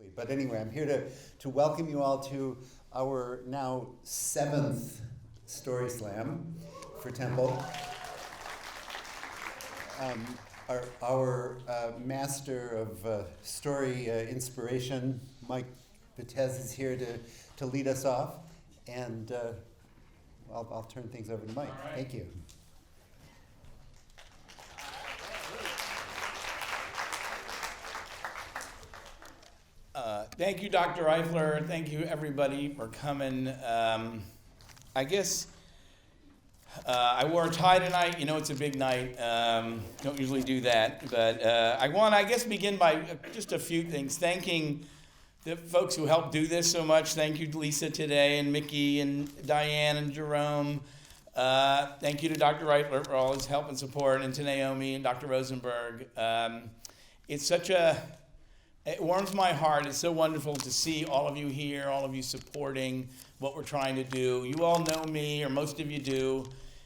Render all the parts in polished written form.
briefly. But anyway, I'm here to welcome you all to our now 7th Story Slam for Temple. Our master of story inspiration, Mike Vitez, is here to lead us off. And I'll turn things over to Mike. Right. Thank you. Thank you, Dr. Eifler. Thank you, everybody, for coming. I guess I wore a tie tonight. You know, it's a big night. Don't usually do that. But I want to, I guess, begin by just a few things. Thanking the folks who helped do this so much. Thank you to Lisa today, and Mickey, and Diane, and Jerome. Thank you to Dr. Eifler for all his help and support, and to Naomi and Dr. Rosenberg. It warms my heart. It's so wonderful to see all of you here, all of you supporting what we're trying to do. You all know me, or most of you do.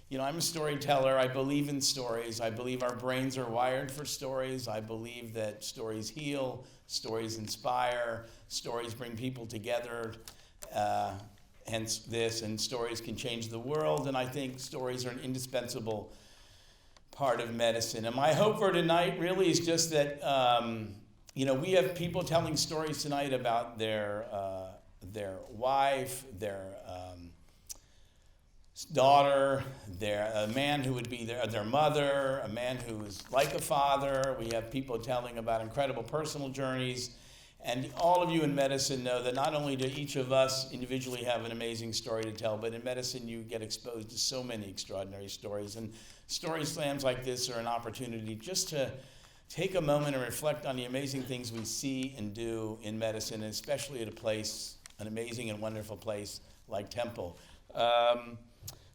You know, I'm a storyteller. I believe in stories. I believe our brains are wired for stories. I believe that stories heal, stories inspire, stories bring people together, hence this, and stories can change the world. And I think stories are an indispensable part of medicine. And my hope for tonight really is just that we have people telling stories tonight about their wife, their daughter, a man who would be their mother, a man who is like a father. We have people telling about incredible personal journeys. And all of you in medicine know that not only do each of us individually have an amazing story to tell, but in medicine you get exposed to so many extraordinary stories. And story slams like this are an opportunity just to take a moment and reflect on the amazing things we see and do in medicine, and especially at an amazing and wonderful place like Temple.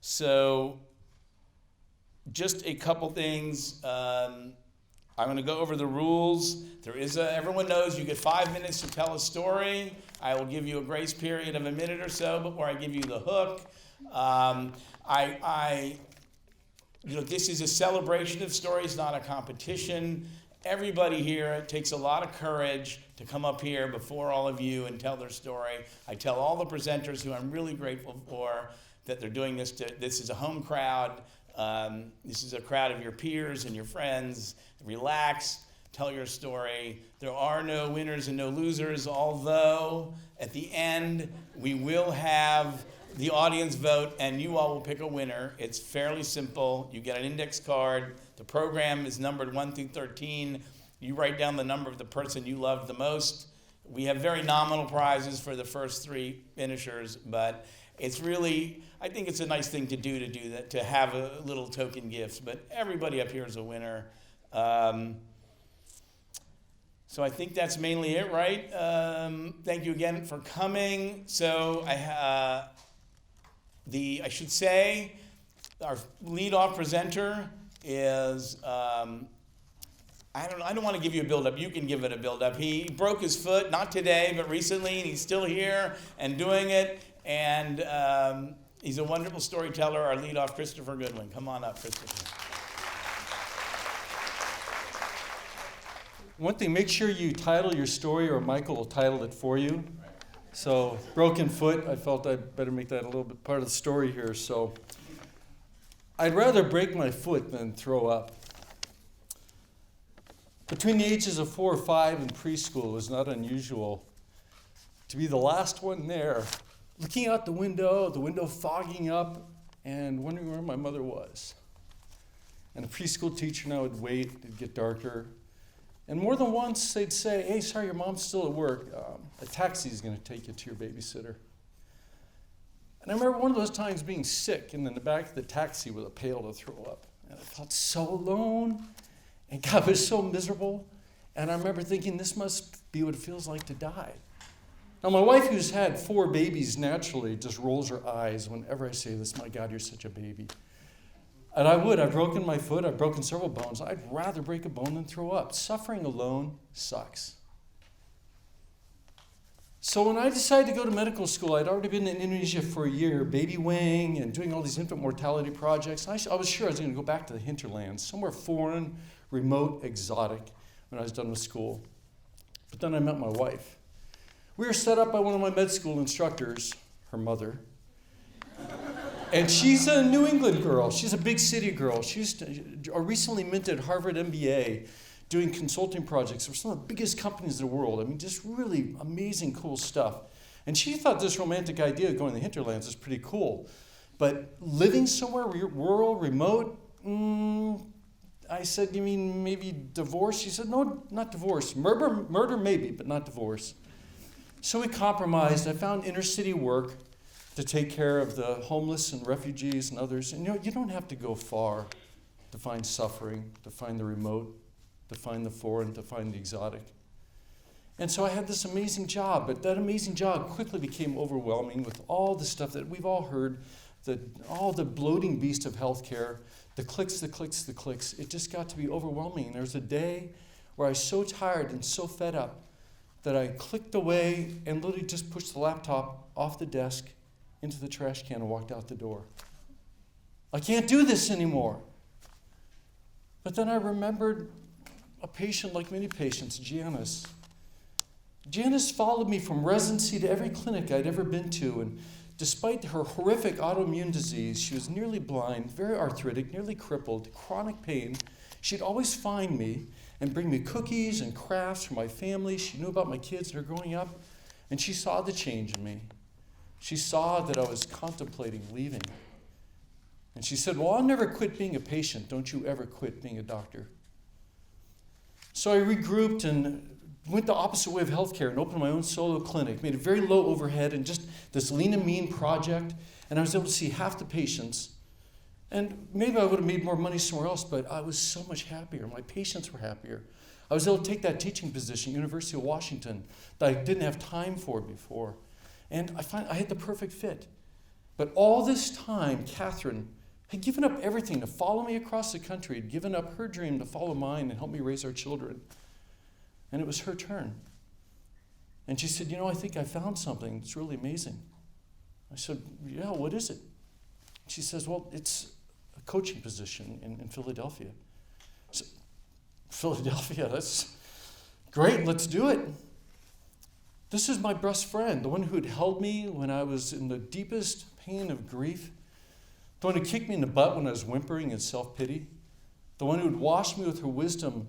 So just a couple things. I'm going to go over the rules. Everyone knows you get 5 minutes to tell a story. I will give you a grace period of a minute or so before I give you the hook. This is a celebration of stories, not a competition. Everybody here, it takes a lot of courage to come up here before all of you and tell their story. I tell all the presenters, who I'm really grateful for, that they're doing this. This is a home crowd. This is a crowd of your peers and your friends. Relax, tell your story. There are no winners and no losers, although at the end we will have the audience vote, and you all will pick a winner. It's fairly simple. You get an index card. The program is numbered 1 through 13. You write down the number of the person you loved the most. We have very nominal prizes for the first 3 finishers, but it's really, I think it's a nice thing to do that, to have a little token gifts. But everybody up here is a winner. So I think that's mainly it, right? Thank you again for coming. So I should say our lead-off presenter is, I don't want to give you a build-up. You can give it a build-up. He broke his foot, not today, but recently, and he's still here and doing it. And he's a wonderful storyteller. Our lead-off, Christopher Goodwin. Come on up, Christopher. One thing, make sure you title your story, or Michael will title it for you. So, broken foot, I felt I'd better make that a little bit part of the story here. So, I'd rather break my foot than throw up. Between the ages of 4 or 5 in preschool, it was not unusual to be the last one there, looking out the window fogging up, and wondering where my mother was. And a preschool teacher and I would wait, it'd get darker. And more than once, they'd say, "Hey, sorry, your mom's still at work. A taxi's going to take you to your babysitter." And I remember one of those times being sick and in the back of the taxi with a pail to throw up. And I felt so alone, and God was so miserable. And I remember thinking, this must be what it feels like to die. Now, my wife, who's had 4 babies naturally, just rolls her eyes whenever I say this. My God, you're such a baby. And I've broken my foot, I've broken several bones. I'd rather break a bone than throw up. Suffering alone sucks. So when I decided to go to medical school, I'd already been in Indonesia for a year, baby weighing and doing all these infant mortality projects. I was sure I was going to go back to the hinterlands, somewhere foreign, remote, exotic, when I was done with school. But then I met my wife. We were set up by one of my med school instructors, her mother. And she's a New England girl. She's a big city girl. She's a recently minted Harvard MBA doing consulting projects for some of the biggest companies in the world. I mean, just really amazing, cool stuff. And she thought this romantic idea of going to the hinterlands is pretty cool. But living somewhere rural, remote, I said, you mean maybe divorce? She said, no, not divorce. Murder maybe, but not divorce. So we compromised. I found inner city work to take care of the homeless and refugees and others. And you don't have to go far to find suffering, to find the remote, to find the foreign, to find the exotic. And so I had this amazing job, but that amazing job quickly became overwhelming with all the stuff that we've all heard, all the bloating beast of healthcare, the clicks, the clicks, the clicks. It just got to be overwhelming. And there was a day where I was so tired and so fed up that I clicked away and literally just pushed the laptop off the desk into the trash can and walked out the door. I can't do this anymore. But then I remembered a patient like many patients, Janice. Janice followed me from residency to every clinic I'd ever been to, and despite her horrific autoimmune disease, she was nearly blind, very arthritic, nearly crippled, chronic pain. She'd always find me and bring me cookies and crafts for my family. She knew about my kids that are growing up, and she saw the change in me. She saw that I was contemplating leaving. And she said, well, I'll never quit being a patient. Don't you ever quit being a doctor. So I regrouped and went the opposite way of healthcare and opened my own solo clinic, made it very low overhead and just this lean and mean project. And I was able to see half the patients. And maybe I would have made more money somewhere else, but I was so much happier. My patients were happier. I was able to take that teaching position at University of Washington that I didn't have time for before. And I had the perfect fit. But all this time, Catherine had given up everything to follow me across the country, had given up her dream to follow mine and help me raise our children. And it was her turn. And she said, I think I found something that's really amazing. I said, yeah, what is it? She says, well, it's a coaching position in Philadelphia. I said, Philadelphia, that's great, let's do it. This is my best friend, the one who had held me when I was in the deepest pain of grief, the one who kicked me in the butt when I was whimpering in self-pity, the one who would wash me with her wisdom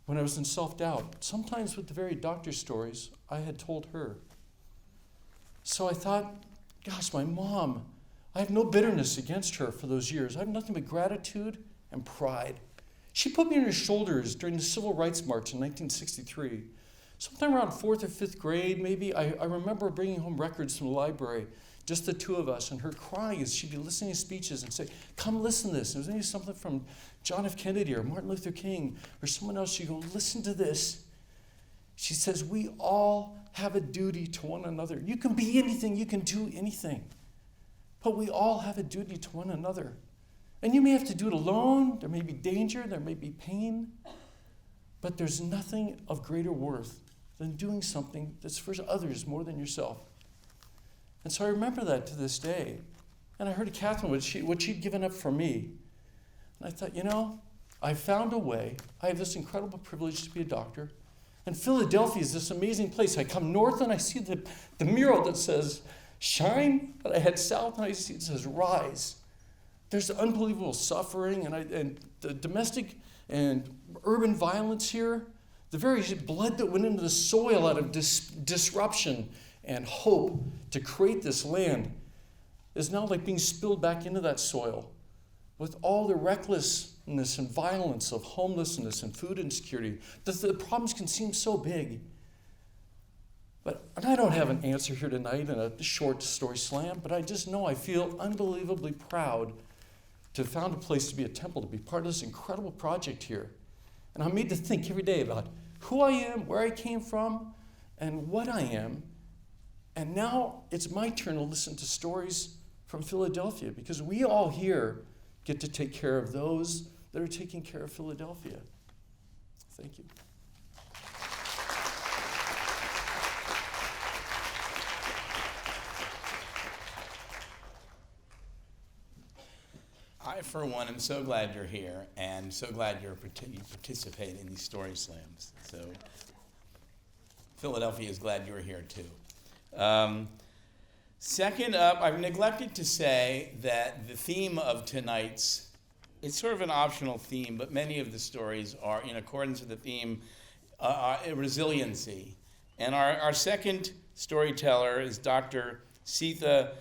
when I was in self-doubt, sometimes with the very doctor stories I had told her. So I thought, gosh, my mom, I have no bitterness against her for those years. I have nothing but gratitude and pride. She put me on her shoulders during the Civil Rights March in 1963. Sometime around 4th or 5th grade, maybe, I remember bringing home records from the library, just the two of us, and her crying as she'd be listening to speeches and say, come listen to this. It was maybe something from John F. Kennedy or Martin Luther King or someone else. She'd go, listen to this. She says, we all have a duty to one another. You can be anything, you can do anything. But we all have a duty to one another. And you may have to do it alone. There may be danger, there may be pain. But there's nothing of greater worth than doing something that's for others more than yourself. And so I remember that to this day. And I heard of Catherine, what she'd given up for me. And I thought, I found a way. I have this incredible privilege to be a doctor. And Philadelphia is this amazing place. I come north and I see the mural that says, shine, but I head south and I see it says, rise. There's unbelievable suffering and the domestic and urban violence here. The very blood that went into the soil out of disruption and hope to create this land is now like being spilled back into that soil with all the recklessness and violence of homelessness and food insecurity. The problems can seem so big. And I don't have an answer here tonight in a short story slam, but I just know I feel unbelievably proud to have found a place to be a temple, to be part of this incredible project here. And I'm made to think every day about who I am, where I came from, and what I am. And now it's my turn to listen to stories from Philadelphia, because we all here get to take care of those that are taking care of Philadelphia. Thank you. I, for one, am so glad you're here and so glad you participate in these story slams. So Philadelphia is glad you're here too. Second up, I've neglected to say that the theme of tonight's, it's sort of an optional theme, but many of the stories are in accordance with the theme, resiliency. And our second storyteller is Dr. Sita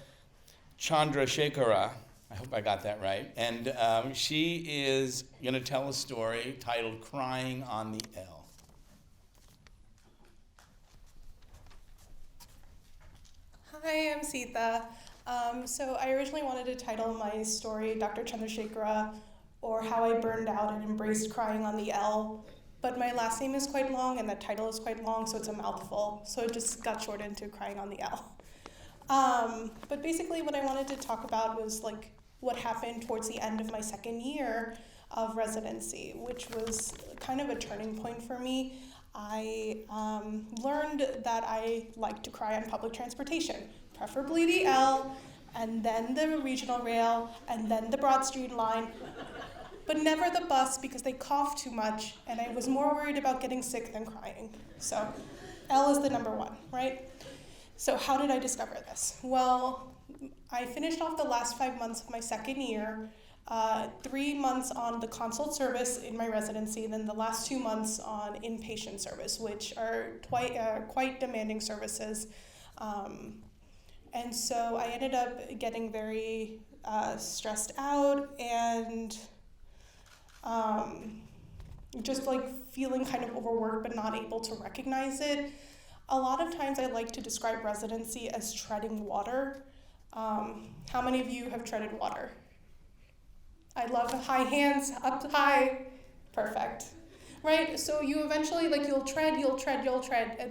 Chandra Shakura. I hope I got that right. And she is going to tell a story titled Crying on the L. Hi, I'm Sita. So I originally wanted to title my story Dr. Chandra Shakura, or How I Burned Out and Embraced Crying on the L. But my last name is quite long and the title is quite long, so it's a mouthful. So it just got shortened to Crying on the L. But basically what I wanted to talk about was like what happened towards the end of my second year of residency, which was kind of a turning point for me. I learned that I like to cry on public transportation, preferably the L, and then the regional rail, and then the Broad Street line, but never the bus because they cough too much, and I was more worried about getting sick than crying. So L is the number one, right? So how did I discover this? Well, I finished off the last 5 months of my second year, 3 months on the consult service in my residency, then the last 2 months on inpatient service, which are quite demanding services. And so I ended up getting very stressed out and just like feeling kind of overworked but not able to recognize it. A lot of times I like to describe residency as treading water. How many of you have treaded water? I love high hands, up high, perfect. Right, so you eventually, like you'll tread,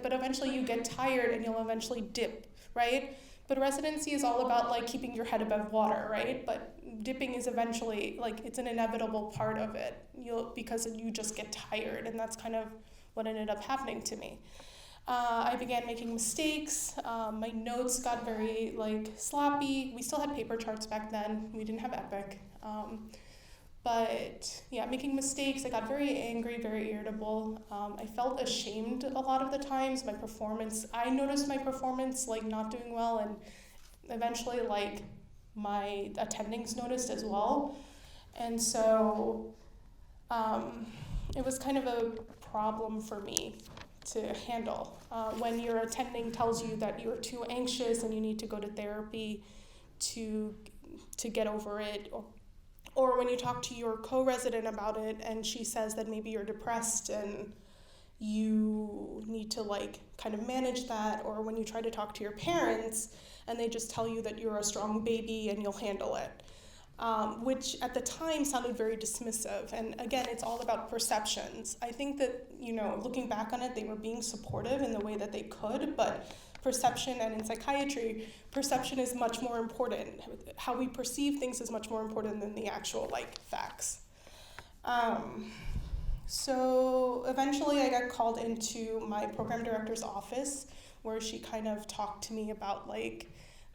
but eventually you get tired and you'll eventually dip, right? But residency is all about like keeping your head above water, right? But dipping is eventually, like it's an inevitable part of it because you just get tired, and that's kind of what ended up happening to me. I began making mistakes. My notes got very like sloppy. We still had paper charts back then. We didn't have Epic. But yeah, making mistakes. I got very angry, very irritable. I felt ashamed a lot of the times. My performance, I noticed my performance like not doing well, and eventually like my attendings noticed as well. And so it was kind of a problem for me to handle. When your attending tells you that you're too anxious and you need to go to therapy to get over it, or when you talk to your co-resident about it and she says that maybe you're depressed and you need to like kind of manage that, or when you try to talk to your parents and they just tell you that you're a strong baby and you'll handle it. Which at the time sounded very dismissive. And again, it's all about perceptions. I think that, looking back on it, they were being supportive in the way that they could, but perception, and in psychiatry, perception is much more important. How we perceive things is much more important than the actual, facts. So eventually I got called into my program director's office, where she kind of talked to me about,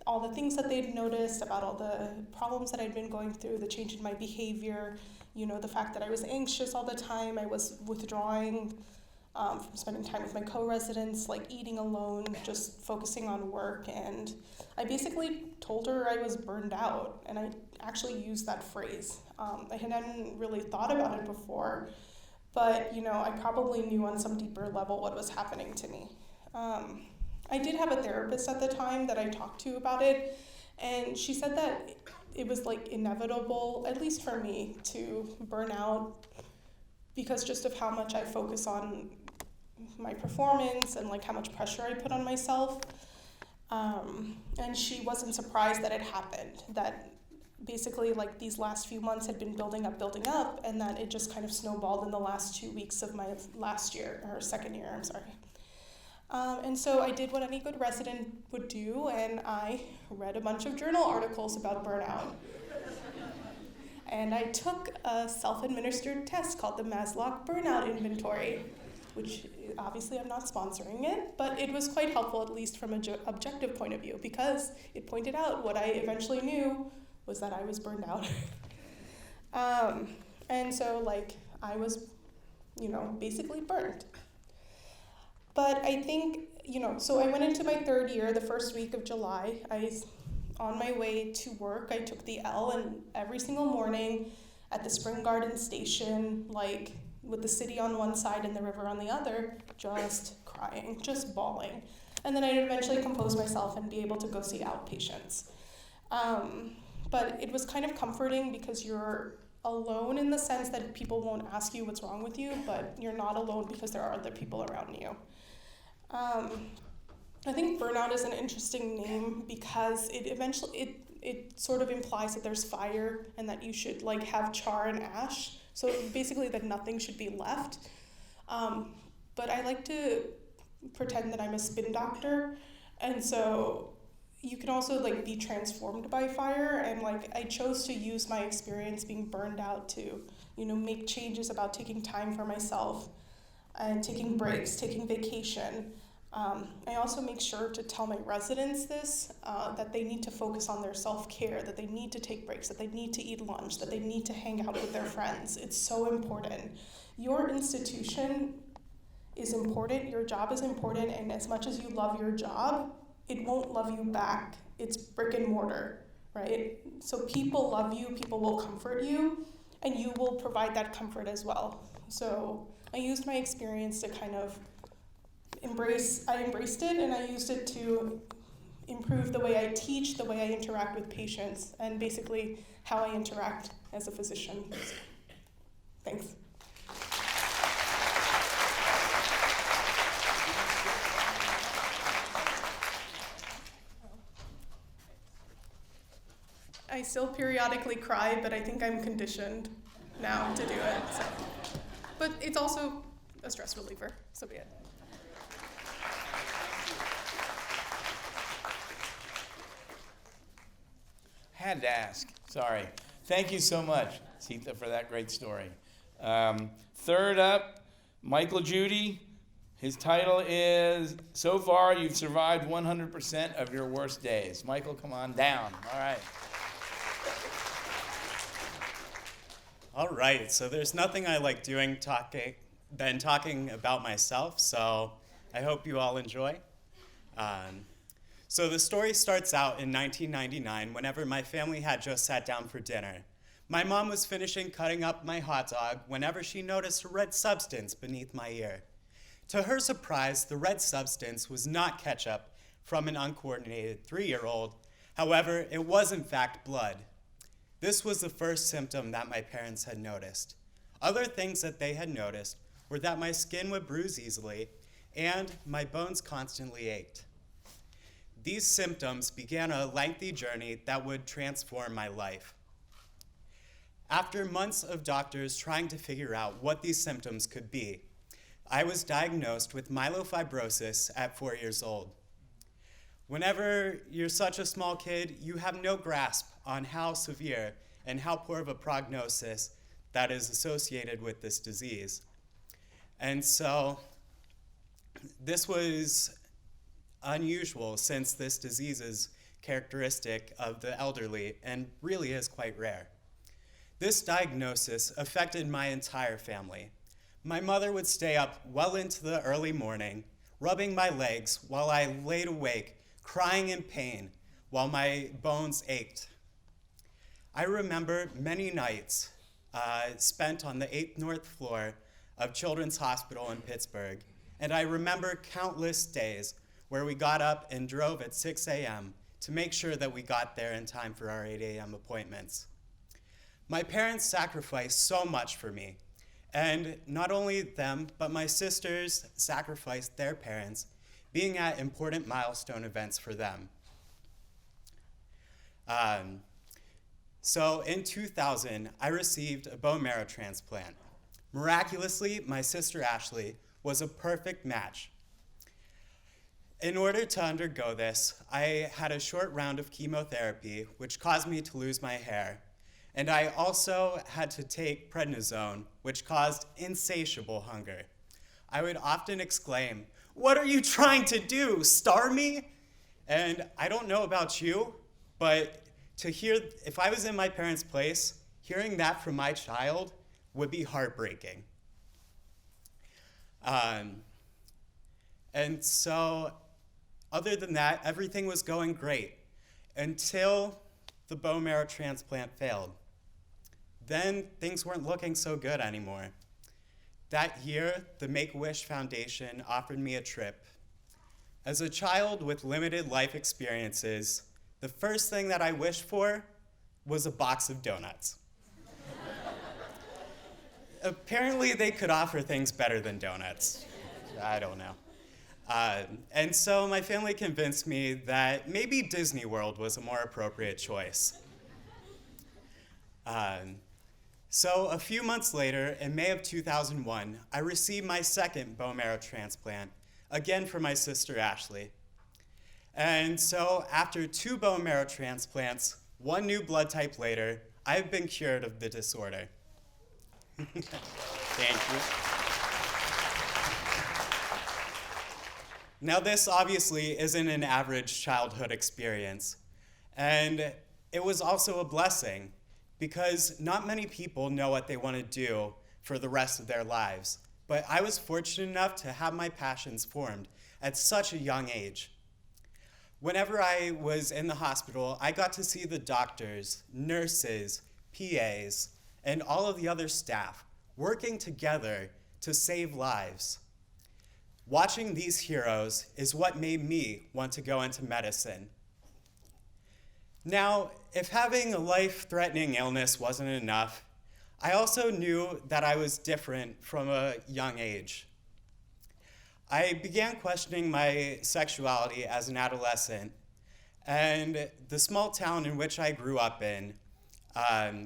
all the things that they'd noticed, about all the problems that I'd been going through, the change in my behavior, the fact that I was anxious all the time, I was withdrawing from spending time with my co-residents, eating alone, just focusing on work. And I basically told her I was burned out, and I actually used that phrase. I hadn't really thought about it before, but I probably knew on some deeper level what was happening to me. I did have a therapist at the time that I talked to about it, and she said that it was inevitable, at least for me, to burn out because just of how much I focus on my performance and how much pressure I put on myself. And she wasn't surprised that it happened, that basically these last few months had been building up, and that it just kind of snowballed in the last 2 weeks of my second year, I'm sorry. And so I did what any good resident would do, and I read a bunch of journal articles about burnout. And I took a self-administered test called the Maslock Burnout Inventory, which obviously I'm not sponsoring it, but it was quite helpful, at least from an objective point of view, because it pointed out what I eventually knew was that I was burned out. And so I was, basically burned. But I think, so I went into my third year, the first week of July. On my way to work, I took the L, and every single morning at the Spring Garden station, like with the city on one side and the river on the other, just crying, just bawling. And then I'd eventually compose myself and be able to go see outpatients. But it was kind of comforting because you're alone in the sense that people won't ask you what's wrong with you, but you're not alone because there are other people around you. I think burnout is an interesting name because it sort of implies that there's fire and that you should like have char and ash. So basically that nothing should be left. But I like to pretend that I'm a spin doctor, and so you can also like be transformed by fire, and like I chose to use my experience being burned out to, make changes about taking time for myself and taking breaks, taking vacation. I also make sure to tell my residents this, that they need to focus on their self-care, that they need to take breaks, that they need to eat lunch, that they need to hang out with their friends. It's so important. Your institution is important, your job is important, and as much as you love your job, it won't love you back. It's brick and mortar, right? So people love you, people will comfort you, and you will provide that comfort as well. So I used my experience to kind of embraced it, and I used it to improve the way I teach, the way I interact with patients, and basically how I interact as a physician. So, thanks. I still periodically cry, but I think I'm conditioned now to do it. So. But it's also a stress reliever, so be it. Had to ask. Sorry. Thank you so much, Sita, for that great story. Third up, Michael Judy. His title is, So Far You've Survived 100% of Your Worst Days. Michael, come on down. All right. All right, so there's nothing I like doing than talking about myself, so I hope you all enjoy. So the story starts out in 1999, whenever my family had just sat down for dinner. My mom was finishing cutting up my hot dog whenever she noticed a red substance beneath my ear. To her surprise, the red substance was not ketchup from an uncoordinated 3-year-old. However, it was in fact blood. This was the first symptom that my parents had noticed. Other things that they had noticed were that my skin would bruise easily and my bones constantly ached. These symptoms began a lengthy journey that would transform my life. After months of doctors trying to figure out what these symptoms could be, I was diagnosed with myelofibrosis at 4 years old. Whenever you're such a small kid, you have no grasp on how severe and how poor of a prognosis that is associated with this disease. And so this was unusual since this disease is characteristic of the elderly and really is quite rare. This diagnosis affected my entire family. My mother would stay up well into the early morning, rubbing my legs while I laid awake, crying in pain while my bones ached. I remember many nights spent on the 8th North floor of Children's Hospital in Pittsburgh, and I remember countless days where we got up and drove at 6 a.m. to make sure that we got there in time for our 8 a.m. appointments. My parents sacrificed so much for me, and not only them, but my sisters sacrificed their parents, being at important milestone events for them. So in 2000, I received a bone marrow transplant. Miraculously, my sister Ashley was a perfect match. In order to undergo this, I had a short round of chemotherapy, which caused me to lose my hair. And I also had to take prednisone, which caused insatiable hunger. I would often exclaim, "What are you trying to do, starve me?" And I don't know about you, but to hear, if I was in my parents' place, hearing that from my child would be heartbreaking. And so, other than that, everything was going great until the bone marrow transplant failed. Then things weren't looking so good anymore. That year, the Make-A-Wish Foundation offered me a trip. As a child with limited life experiences, the first thing that I wished for was a box of donuts. Apparently, they could offer things better than donuts. I don't know. And so my family convinced me that maybe Disney World was a more appropriate choice. So a few months later, in May of 2001, I received my second bone marrow transplant, again for my sister Ashley. And so after 2 bone marrow transplants, 1 new blood type later, I've been cured of the disorder. Thank you. Now this obviously isn't an average childhood experience, and it was also a blessing, because not many people know what they want to do for the rest of their lives. But I was fortunate enough to have my passions formed at such a young age. Whenever I was in the hospital, I got to see the doctors, nurses, PAs, and all of the other staff working together to save lives. Watching these heroes is what made me want to go into medicine. Now, if having a life-threatening illness wasn't enough, I also knew that I was different from a young age. I began questioning my sexuality as an adolescent, and the small town in which I grew up in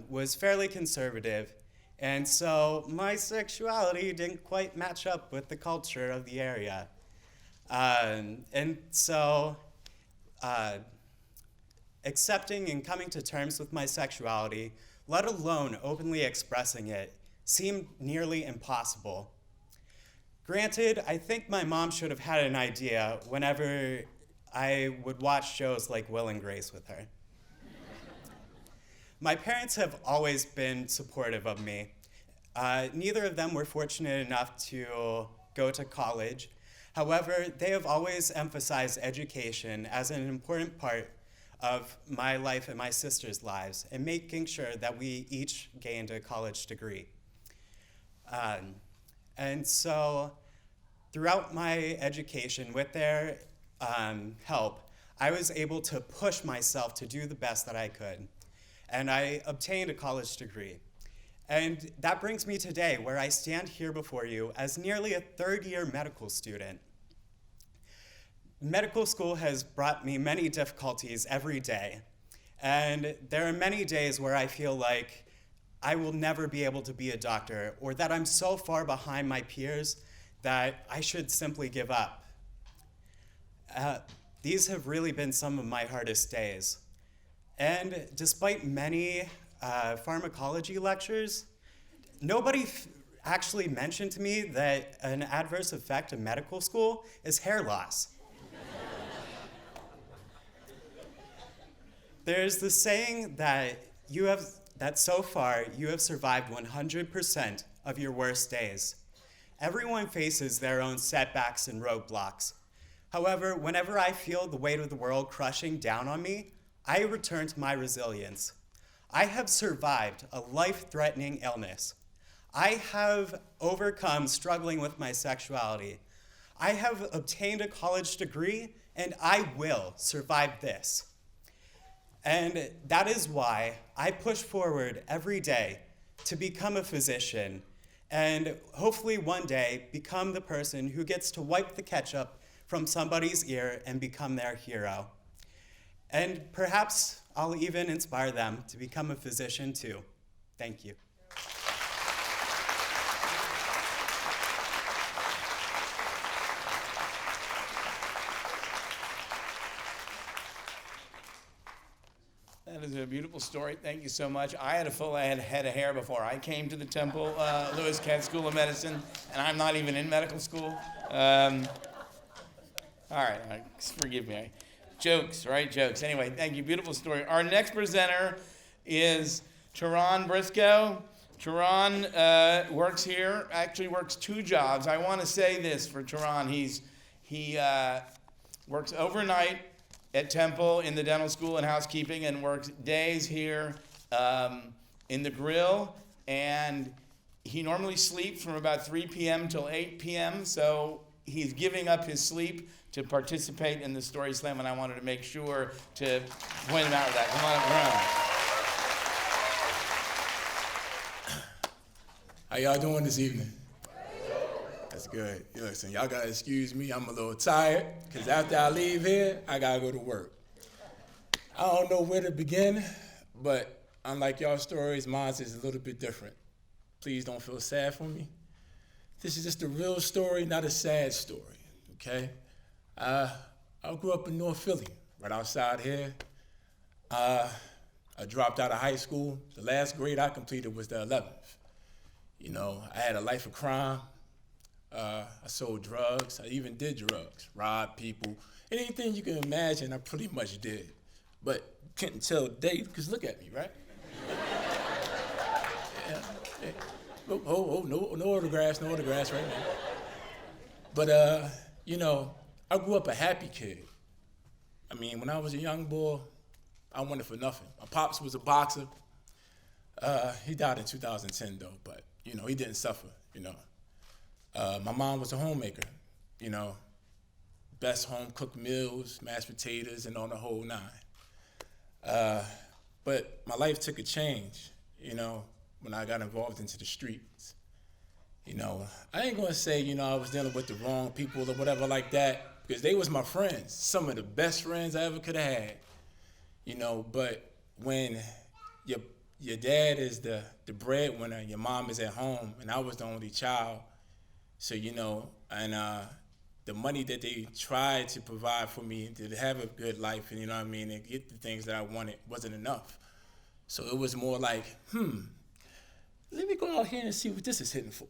was fairly conservative, and so my sexuality didn't quite match up with the culture of the area. Accepting and coming to terms with my sexuality, let alone openly expressing it, seemed nearly impossible. Granted, I think my mom should have had an idea whenever I would watch shows like Will and Grace with her. My parents have always been supportive of me. Neither of them were fortunate enough to go to college. However, they have always emphasized education as an important part of my life and my sister's lives, and making sure that we each gained a college degree. And so throughout my education, with their help, I was able to push myself to do the best that I could. And I obtained a college degree. And that brings me today, where I stand here before you as nearly a third-year medical student. Medical school has brought me many difficulties every day, and there are many days where I feel like I will never be able to be a doctor, or that I'm so far behind my peers that I should simply give up. These have really been some of my hardest days. And despite many pharmacology lectures, nobody actually mentioned to me that an adverse effect of medical school is hair loss. There's the saying that so far you have survived 100% of your worst days. Everyone faces their own setbacks and roadblocks. However, whenever I feel the weight of the world crushing down on me, I return to my resilience. I have survived a life-threatening illness. I have overcome struggling with my sexuality. I have obtained a college degree, and I will survive this. And that is why I push forward every day to become a physician and hopefully one day become the person who gets to wipe the ketchup from somebody's ear and become their hero. And perhaps I'll even inspire them to become a physician too. Thank you. That is a beautiful story. Thank you so much. I had a full head of hair before I came to the Temple Lewis Katz School of Medicine, and I'm not even in medical school. All right, forgive me. Jokes, right? Jokes. Anyway, thank you. Beautiful story. Our next presenter is Teron Briscoe. Teron works here, actually works 2 jobs. I want to say this for Teron. He works overnight at Temple in the dental school and housekeeping, and works days here in the grill. And he normally sleeps from about 3 p.m. till 8 p.m., so he's giving up his sleep to participate in the Story Slam, and I wanted to make sure to point him out with that. Come on up, Ron. How y'all doing this evening? That's good. Listen, y'all gotta excuse me, I'm a little tired, because after I leave here, I gotta go to work. I don't know where to begin, but unlike y'all's stories, mine is a little bit different. Please don't feel sad for me. This is just a real story, not a sad story, okay? I grew up in North Philly, right outside here. I dropped out of high school. The last grade I completed was the 11th. You know, I had a life of crime. I sold drugs. I even did drugs, robbed people. Anything you can imagine, I pretty much did. But couldn't tell date, because look at me, right? Yeah. No autographs right now. But, you know, I grew up a happy kid. I mean, when I was a young boy, I wanted for nothing. My pops was a boxer. He died in 2010, though, but, you know, he didn't suffer, you know. My mom was a homemaker, you know, best home-cooked meals, mashed potatoes, and on the whole nine. But my life took a change, you know, when I got involved into the streets. You know, I ain't gonna say, you know, I was dealing with the wrong people or whatever like that, because they was my friends, some of the best friends I ever could have had, you know, but when your dad is the breadwinner, your mom is at home, and I was the only child, so, you know, and the money that they tried to provide for me to have a good life, and you know what I mean, and get the things that I wanted wasn't enough. So it was more like, let me go out here and see what this is hitting for.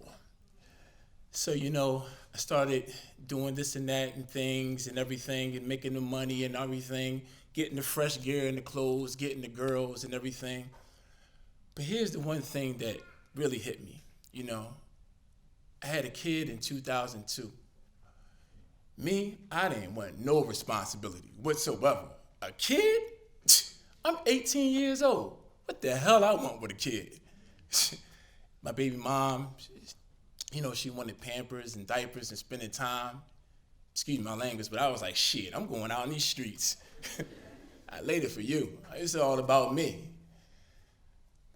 So, you know, I started doing this and that and things and everything and making the money and everything, getting the fresh gear and the clothes, getting the girls and everything. But here's the one thing that really hit me, you know. I had a kid in 2002. Me, I didn't want no responsibility whatsoever. A kid? I'm 18 years old. What the hell I want with a kid? My baby mom, you know, she wanted Pampers and diapers and spending time. Excuse my language, but I was like, shit, I'm going out in these streets. I laid it for you. It's all about me.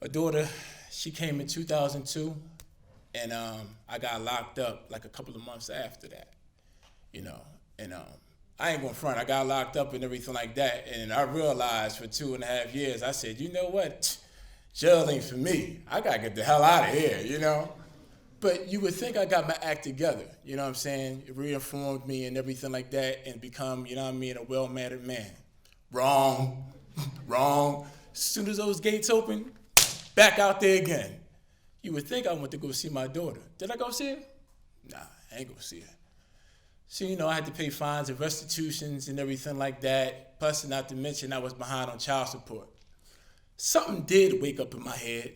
My daughter, she came in 2002, and I got locked up like a couple of months after that, you know. And I ain't gonna front, I got locked up and everything like that, and I realized for 2.5 years, I said, you know what? Jail ain't for me. I gotta get the hell out of here, you know? But you would think I got my act together, you know what I'm saying? It reinformed me and everything like that and become, you know what I mean, a well-mannered man. Wrong. As soon as those gates open, back out there again. You would think I went to go see my daughter. Did I go see her? Nah, I ain't go see her. So, you know, I had to pay fines and restitutions and everything like that. Plus, not to mention, I was behind on child support. Something did wake up in my head.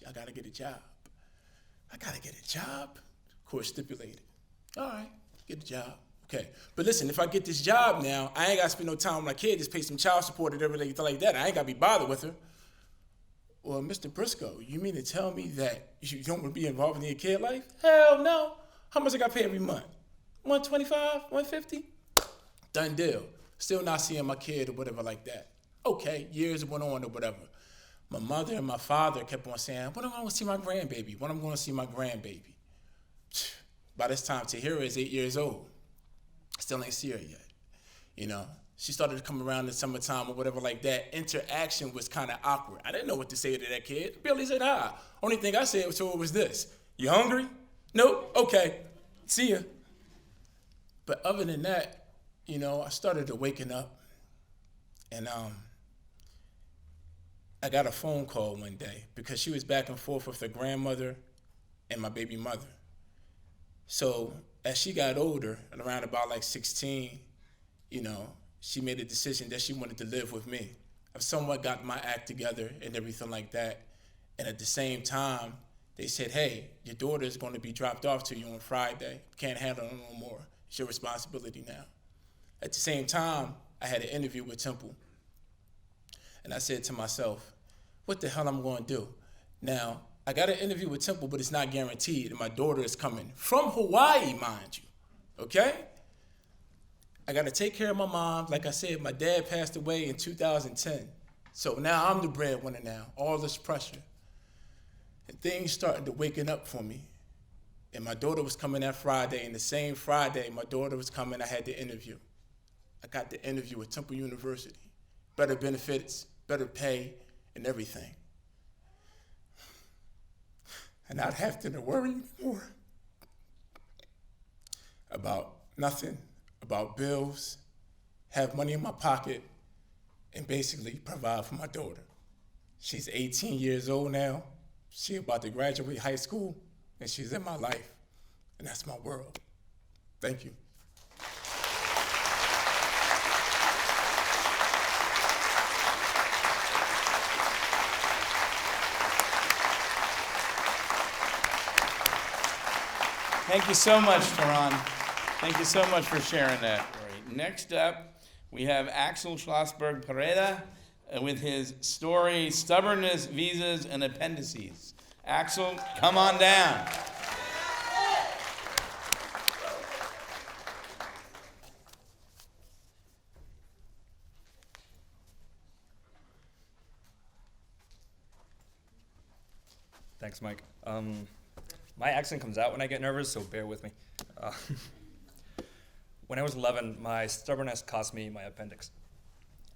I gotta get a job. Court stipulated. All right, get a job. Okay, but listen, if I get this job now, I ain't gotta spend no time with my kid, just pay some child support and everything like that. I ain't gotta be bothered with her. Well, Mr. Briscoe, you mean to tell me that you don't want to be involved in your kid life? Hell no. How much I gotta pay every month? $125, $150? Done deal. Still not seeing my kid or whatever like that. Okay, years went on or whatever. My mother and my father kept on saying, when am I going to see my grandbaby? When am I going to see my grandbaby? By this time, Tahira is 8 years old. Still ain't see her yet. You know, she started to come around in the summertime or whatever like that. Interaction was kind of awkward. I didn't know what to say to that kid. I barely said hi. Only thing I said to her was this: you hungry? Nope. Okay. See ya. But other than that, you know, I started to waking up, and I got a phone call one day because she was back and forth with her grandmother and my baby mother. So as she got older, and around about like 16, you know, she made a decision that she wanted to live with me. I've somewhat got my act together and everything like that. And at the same time, they said, hey, your daughter is going to be dropped off to you on Friday. Can't handle her no more. It's your responsibility now. At the same time, I had an interview with Temple. And I said to myself, what the hell I'm going to do? Now, I got an interview with Temple, but it's not guaranteed. And my daughter is coming from Hawaii, mind you. Okay? I got to take care of my mom. Like I said, my dad passed away in 2010. So now I'm the breadwinner now, all this pressure. And things started to waken up for me. And my daughter was coming that Friday, and the same Friday my daughter was coming, I had the interview. I got the interview at Temple University. Better benefits, better pay, and everything. And not having to worry anymore about nothing, about bills, have money in my pocket, and basically provide for my daughter. She's 18 years old now. She's about to graduate high school, and she's in my life. And that's my world. Thank you. Thank you so much, Tehran. Thank you so much for sharing that. Right. Next up, we have Axel Schlossberg Pereda with his story, Stubbornness, Visas, and Appendices. Axel, come on down. Thanks, Mike. My accent comes out when I get nervous, so bear with me. When I was 11, my stubbornness cost me my appendix.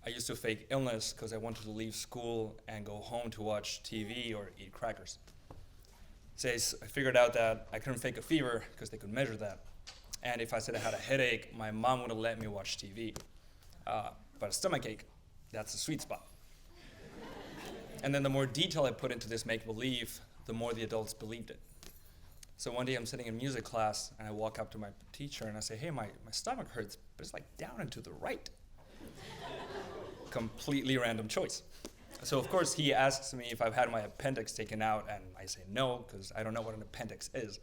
I used to fake illness because I wanted to leave school and go home to watch TV or eat crackers. Says I figured out that I couldn't fake a fever because they could measure that. And if I said I had a headache, my mom wouldn't let me watch TV. But a stomachache, that's the sweet spot. And then the more detail I put into this make-believe, the more the adults believed it. So one day I'm sitting in music class and I walk up to my teacher and I say, hey, my stomach hurts, but it's like down and to the right. Completely random choice. So of course he asks me if I've had my appendix taken out, and I say no, because I don't know what an appendix is.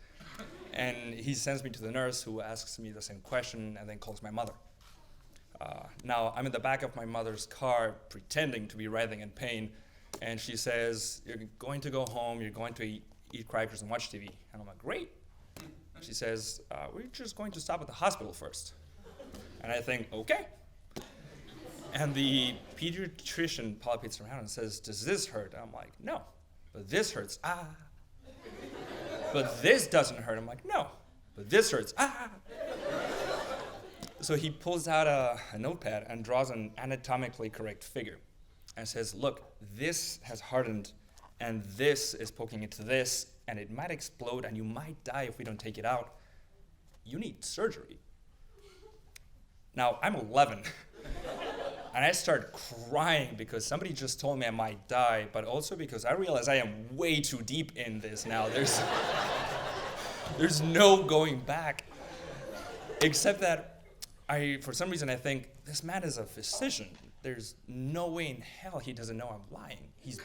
And he sends me to the nurse, who asks me the same question and then calls my mother. Now I'm in the back of my mother's car pretending to be writhing in pain, and she says, you're going to go home, you're going to eat crackers and watch TV. And I'm like, great. She says, we're just going to stop at the hospital first. And I think, okay. And the pediatrician palpates around and says, does this hurt? And I'm like, no, but this hurts, ah. But this doesn't hurt. I'm like, no, but this hurts, ah. So he pulls out a notepad and draws an anatomically correct figure and says, look, this has hardened and this is poking into this, and it might explode and you might die if we don't take it out. You need surgery. Now, I'm 11, and I start crying because somebody just told me I might die, but also because I realize I am way too deep in this now. There's no going back, except that for some reason I think, this man is a physician. There's no way in hell he doesn't know I'm lying. He's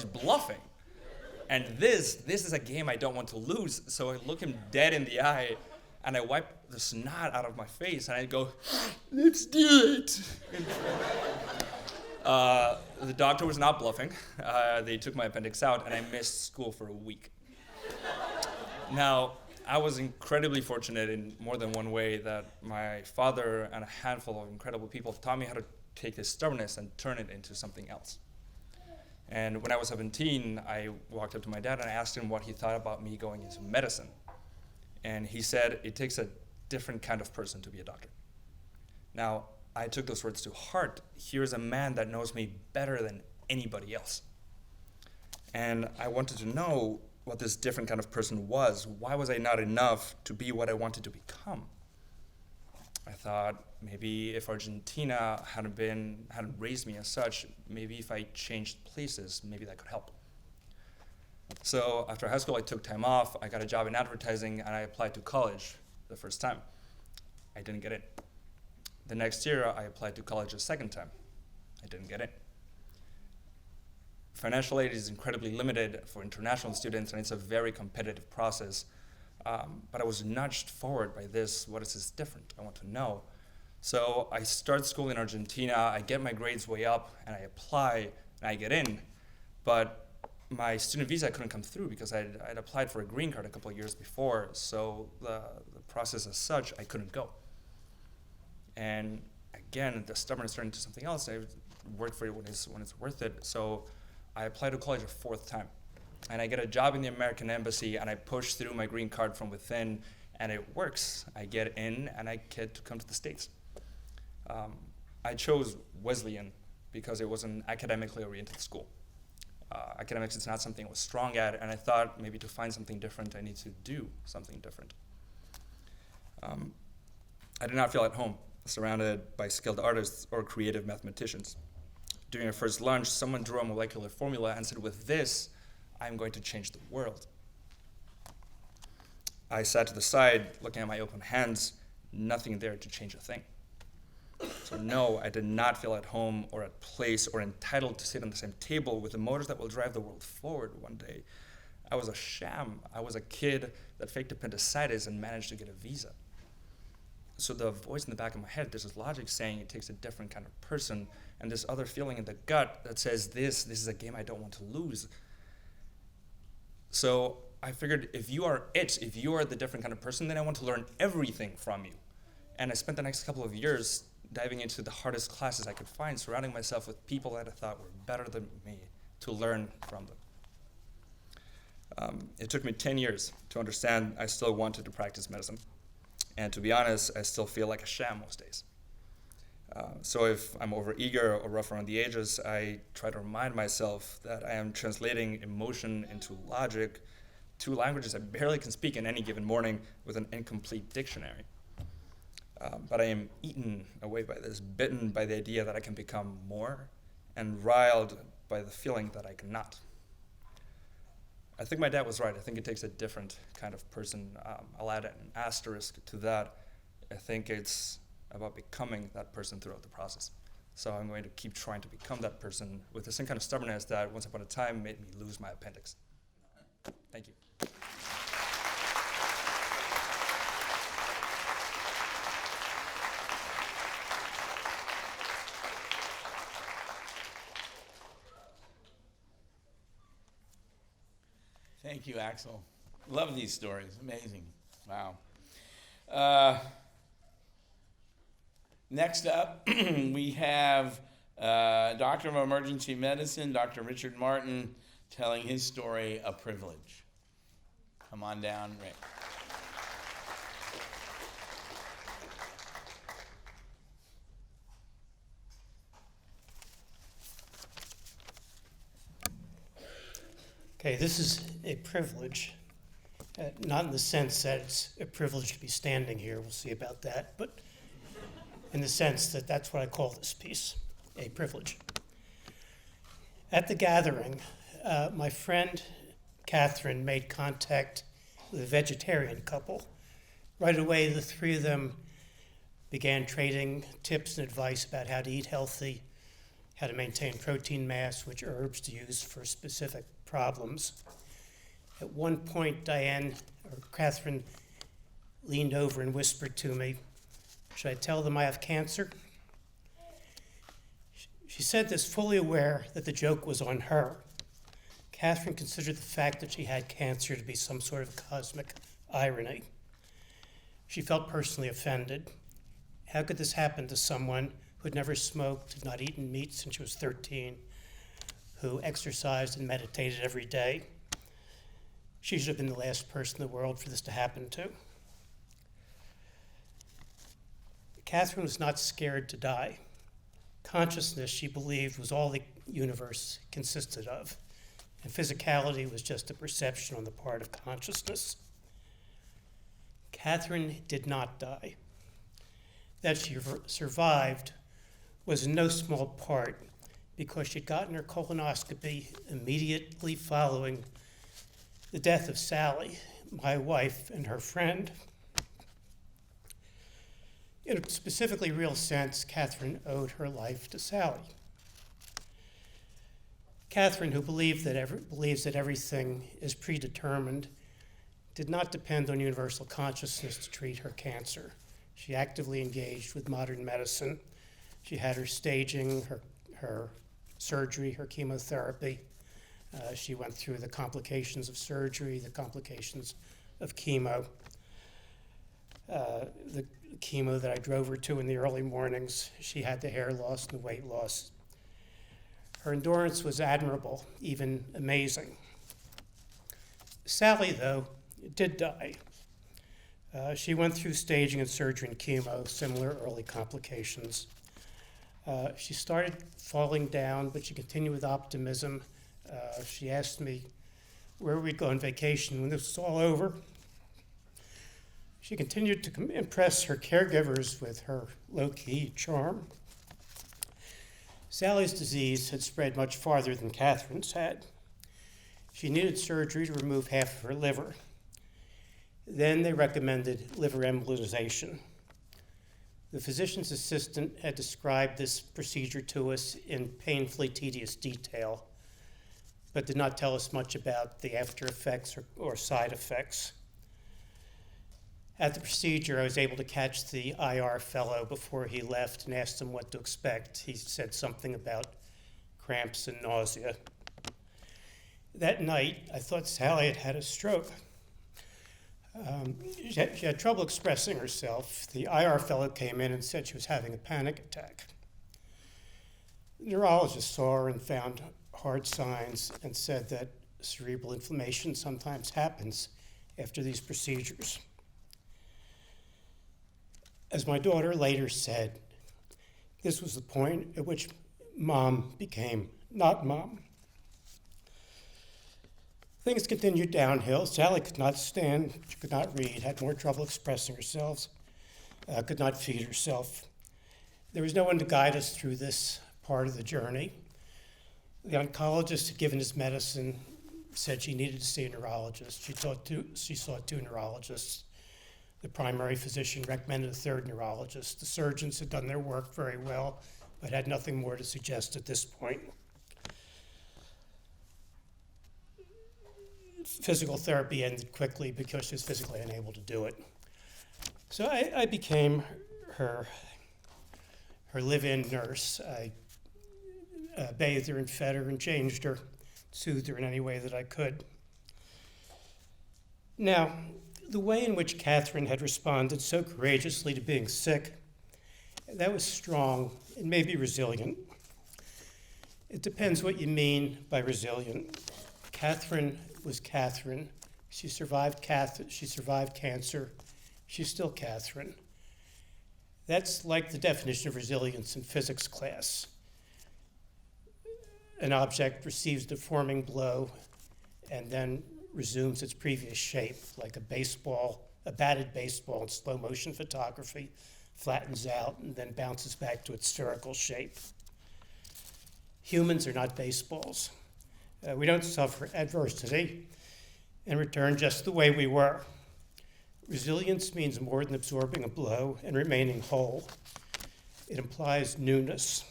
bluffing. And this is a game I don't want to lose, so I look him dead in the eye, and I wipe the snot out of my face, and I go, let's do it. The doctor was not bluffing. They took my appendix out, and I missed school for a week. Now, I was incredibly fortunate in more than one way that my father and a handful of incredible people taught me how to take this stubbornness and turn it into something else. And when I was 17, I walked up to my dad and I asked him what he thought about me going into medicine. And he said, it takes a different kind of person to be a doctor. Now, I took those words to heart. Here's a man that knows me better than anybody else. And I wanted to know what this different kind of person was. Why was I not enough to be what I wanted to become? I thought maybe if Argentina hadn't raised me as such, maybe if I changed places, maybe that could help. So after high school, I took time off. I got a job in advertising, and I applied to college the first time. I didn't get in. The next year, I applied to college a second time. I didn't get in. Financial aid is incredibly limited for international students, and it's a very competitive process. But I was nudged forward by this. What is this different? I want to know. So I start school in Argentina. I get my grades way up, and I apply, and I get in. But my student visa couldn't come through because I'd applied for a green card a couple of years before. So the process as such, I couldn't go. And again, the stubbornness turned into something else. I work for it when it's worth it. So I applied to college a fourth time. And I get a job in the American Embassy, and I push through my green card from within, and it works. I get in, and I get to come to the States. I chose Wesleyan because it was an academically oriented school. Academics is not something I was strong at, and I thought maybe to find something different, I need to do something different. I did not feel at home, surrounded by skilled artists or creative mathematicians. During our first lunch, someone drew a molecular formula and said, with this, I'm going to change the world. I sat to the side, looking at my open hands, nothing there to change a thing. So no, I did not feel at home or at place or entitled to sit on the same table with the motors that will drive the world forward one day. I was a sham. I was a kid that faked appendicitis and managed to get a visa. So the voice in the back of my head, there's this logic saying it takes a different kind of person, and this other feeling in the gut that says this is a game I don't want to lose. So I figured if you are the different kind of person, then I want to learn everything from you. And I spent the next couple of years diving into the hardest classes I could find, surrounding myself with people that I thought were better than me to learn from them. It took me 10 years to understand I still wanted to practice medicine. And to be honest, I still feel like a sham most days. So if I'm overeager or rough around the edges, I try to remind myself that I am translating emotion into logic, two languages I barely can speak in any given morning with an incomplete dictionary. But I am eaten away by this, bitten by the idea that I can become more, and riled by the feeling that I cannot. I think my dad was right. I think it takes a different kind of person. I'll add an asterisk to that. I think it's about becoming that person throughout the process. So I'm going to keep trying to become that person with the same kind of stubbornness that once upon a time made me lose my appendix. Thank you. Thank you, Axel. Love these stories. Amazing. Wow. Next up, we have Doctor of Emergency Medicine, Dr. Richard Martin, telling his story, A Privilege. Come on down, Rick. Okay, this is a privilege, not in the sense that it's a privilege to be standing here, we'll see about that, but in the sense that that's what I call this piece, a privilege. At the gathering, my friend Catherine made contact with a vegetarian couple. Right away, the three of them began trading tips and advice about how to eat healthy, how to maintain protein mass, which herbs to use for specific problems. At one point, Catherine leaned over and whispered to me, "Should I tell them I have cancer?" She said this fully aware that the joke was on her. Catherine considered the fact that she had cancer to be some sort of cosmic irony. She felt personally offended. How could this happen to someone who had never smoked, had not eaten meat since she was 13, who exercised and meditated every day? She should have been the last person in the world for this to happen to. Catherine was not scared to die. Consciousness, she believed, was all the universe consisted of, and physicality was just a perception on the part of consciousness. Catherine did not die. That she survived was in no small part because she'd gotten her colonoscopy immediately following the death of Sally, my wife, and her friend. In a specifically real sense, Catherine owed her life to Sally. Catherine, who believes that everything is predetermined, did not depend on universal consciousness to treat her cancer. She actively engaged with modern medicine. She had her staging, her surgery, her chemotherapy. She went through the complications of surgery, the complications of chemo. The chemo that I drove her to in the early mornings, she had the hair loss and the weight loss. Her endurance was admirable, even amazing. Sally, though, did die. She went through staging and surgery and chemo, similar early complications. She started falling down, but she continued with optimism. She asked me where we'd go on vacation when this was all over. She continued to impress her caregivers with her low-key charm. Sally's disease had spread much farther than Catherine's had. She needed surgery to remove half of her liver. Then they recommended liver embolization. The physician's assistant had described this procedure to us in painfully tedious detail, but did not tell us much about the after effects or side effects. At the procedure, I was able to catch the IR fellow before he left and asked him what to expect. He said something about cramps and nausea. That night, I thought Sally had had a stroke. She had trouble expressing herself. The IR fellow came in and said she was having a panic attack. The neurologist saw her and found hard signs and said that cerebral inflammation sometimes happens after these procedures. As my daughter later said, this was the point at which mom became not mom. Things continued downhill. Sally could not stand, she could not read, had more trouble expressing herself, could not feed herself. There was no one to guide us through this part of the journey. The oncologist had given us medicine, said she needed to see a neurologist. She saw two neurologists. The primary physician recommended a third neurologist. The surgeons had done their work very well, but had nothing more to suggest at this point. Physical therapy ended quickly because she was physically unable to do it. So I became her live-in nurse. I bathed her and fed her and changed her, soothed her in any way that I could. Now, the way in which Catherine had responded so courageously to being sick, that was strong and maybe resilient. It depends what you mean by resilient. Catherine was Catherine. She survived cancer. She's still Catherine. That's like the definition of resilience in physics class. An object receives a deforming blow and then resumes its previous shape, like a batted baseball in slow motion photography, flattens out and then bounces back to its spherical shape. Humans are not baseballs. We don't suffer adversity and return just the way we were. Resilience means more than absorbing a blow and remaining whole. It implies newness.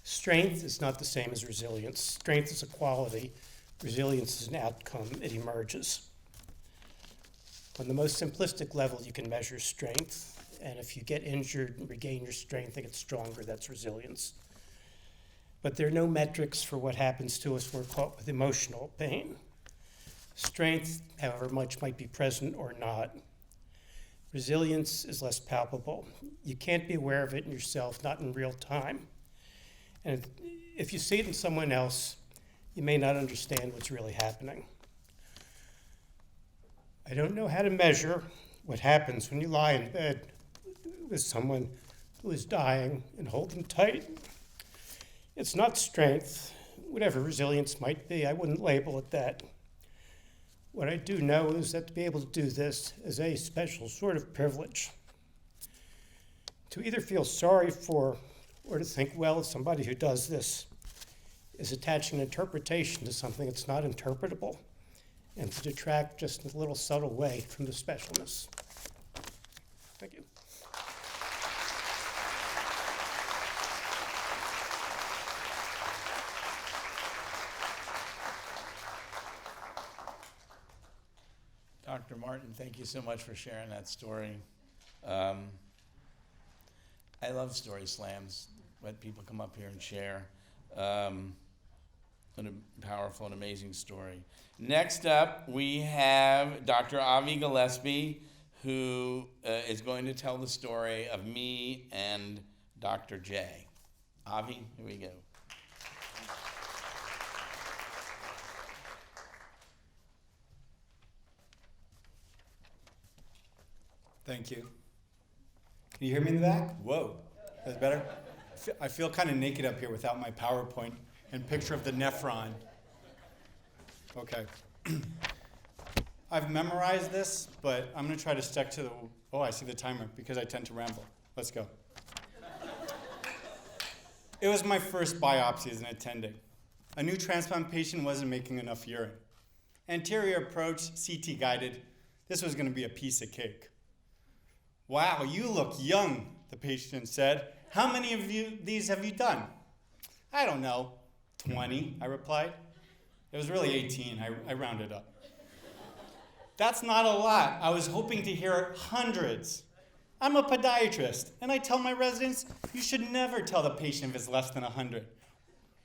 Strength is not the same as resilience. Strength is a quality. Resilience is an outcome. It emerges. On the most simplistic level, you can measure strength, and if you get injured and regain your strength and get stronger, that's resilience. But there are no metrics for what happens to us when we're caught with emotional pain. Strength, however much might be present or not. Resilience is less palpable. You can't be aware of it in yourself, not in real time. And if you see it in someone else, you may not understand what's really happening. I don't know how to measure what happens when you lie in bed with someone who is dying and hold them tight. It's not strength. Whatever resilience might be, I wouldn't label it that. What I do know is that to be able to do this is a special sort of privilege. To either feel sorry for or to think well of somebody who does this is attaching an interpretation to something that's not interpretable and to detract just in a little subtle way from the specialness. Thank you. Dr. Martin, thank you so much for sharing that story. I love story slams, when people come up here and share. What a powerful and amazing story. Next up, we have Dr. Avi Gillespie, who is going to tell the story of me and Dr. J. Avi, here we go. Thank you. Can you hear me in the back? Whoa, that's better. I feel kind of naked up here without my PowerPoint and picture of the nephron. Okay. I've memorized this, but I'm going to try to stick to the... Oh, I see the timer because I tend to ramble. Let's go. It was my first biopsy as an attending. A new transplant patient wasn't making enough urine. Anterior approach, CT guided. This was going to be a piece of cake. Wow, you look young, the patient said. How many of these have you done? I don't know. 20, I replied. It was really 18, I rounded up. That's not a lot. I was hoping to hear hundreds. I'm a podiatrist, and I tell my residents, you should never tell the patient if it's less than 100.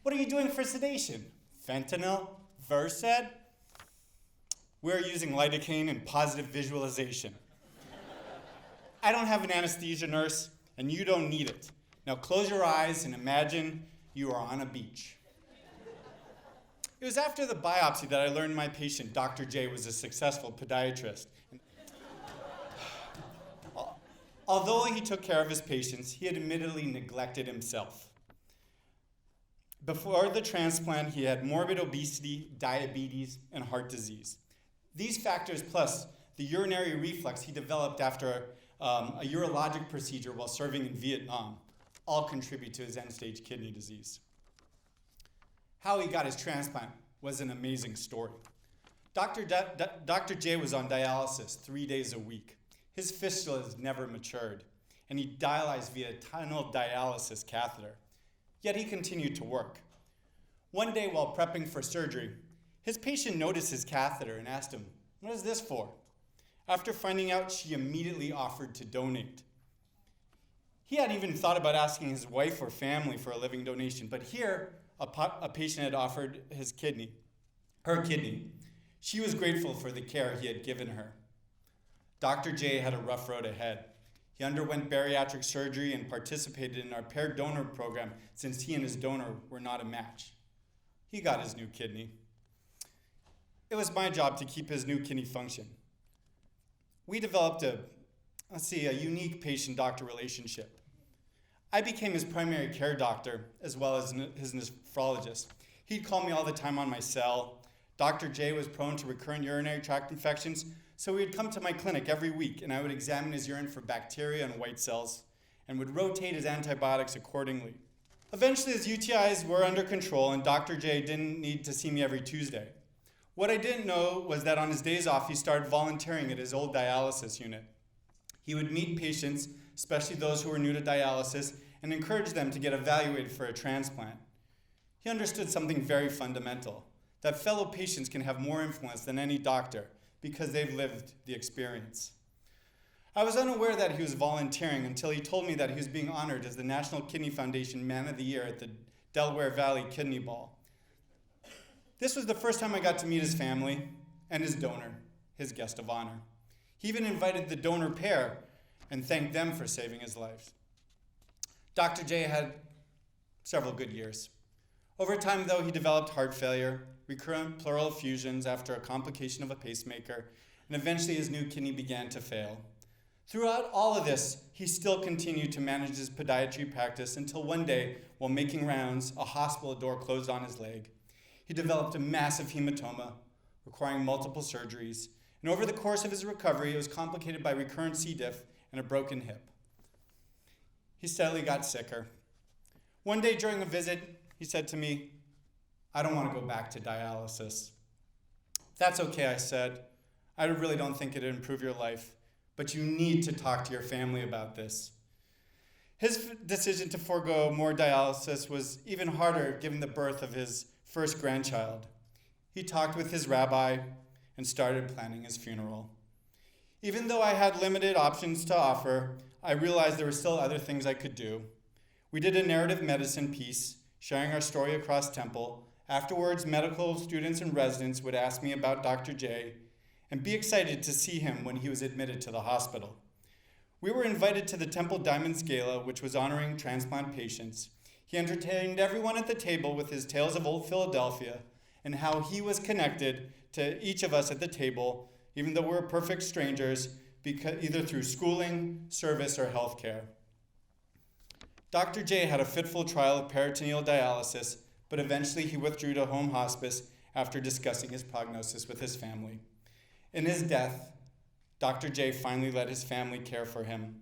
What are you doing for sedation? Fentanyl? Versed? We're using lidocaine and positive visualization. I don't have an anesthesia nurse, and you don't need it. Now close your eyes and imagine you are on a beach. It was after the biopsy that I learned my patient, Dr. J, was a successful podiatrist. Although he took care of his patients, he had admittedly neglected himself. Before the transplant, he had morbid obesity, diabetes, and heart disease. These factors, plus the urinary reflux he developed after a urologic procedure while serving in Vietnam, all contribute to his end-stage kidney disease. How he got his transplant was an amazing story. Dr. J was on dialysis 3 days a week. His fistulas never matured, and he dialyzed via tunnel dialysis catheter. Yet he continued to work. One day while prepping for surgery, his patient noticed his catheter and asked him, "What is this for?" After finding out, she immediately offered to donate. He had even thought about asking his wife or family for a living donation, but here, a patient had offered her kidney. She was grateful for the care he had given her. Dr. J had a rough road ahead. He underwent bariatric surgery and participated in our paired donor program since he and his donor were not a match. He got his new kidney. It was my job to keep his new kidney function. We developed a unique patient-doctor relationship. I became his primary care doctor as well as his nephrologist. He'd call me all the time on my cell. Dr. J was prone to recurrent urinary tract infections, so he would come to my clinic every week, and I would examine his urine for bacteria and white cells and would rotate his antibiotics accordingly. Eventually, his UTIs were under control, and Dr. J didn't need to see me every Tuesday. What I didn't know was that on his days off, he started volunteering at his old dialysis unit. He would meet patients, especially those who were new to dialysis, and encourage them to get evaluated for a transplant. He understood something very fundamental, that fellow patients can have more influence than any doctor because they've lived the experience. I was unaware that he was volunteering until he told me that he was being honored as the National Kidney Foundation Man of the Year at the Delaware Valley Kidney Ball. This was the first time I got to meet his family and his donor, his guest of honor. He even invited the donor pair and thanked them for saving his life. Dr. J had several good years. Over time, though, he developed heart failure, recurrent pleural effusions after a complication of a pacemaker, and eventually his new kidney began to fail. Throughout all of this, he still continued to manage his podiatry practice until one day, while making rounds, a hospital door closed on his leg. He developed a massive hematoma, requiring multiple surgeries, and over the course of his recovery, it was complicated by recurrent C. diff and a broken hip. He steadily got sicker. One day during a visit, he said to me, "I don't want to go back to dialysis." "That's okay," I said. "I really don't think it'd improve your life, but you need to talk to your family about this." His decision to forego more dialysis was even harder given the birth of his first grandchild. He talked with his rabbi, and started planning his funeral. Even though I had limited options to offer, I realized there were still other things I could do. We did a narrative medicine piece, sharing our story across Temple. Afterwards, medical students and residents would ask me about Dr. J and be excited to see him when he was admitted to the hospital. We were invited to the Temple Diamonds Gala, which was honoring transplant patients. He entertained everyone at the table with his tales of old Philadelphia and how he was connected to each of us at the table, even though we're perfect strangers, either through schooling, service, or healthcare. Dr. J had a fitful trial of peritoneal dialysis, but eventually he withdrew to home hospice after discussing his prognosis with his family. In his death, Dr. J finally let his family care for him.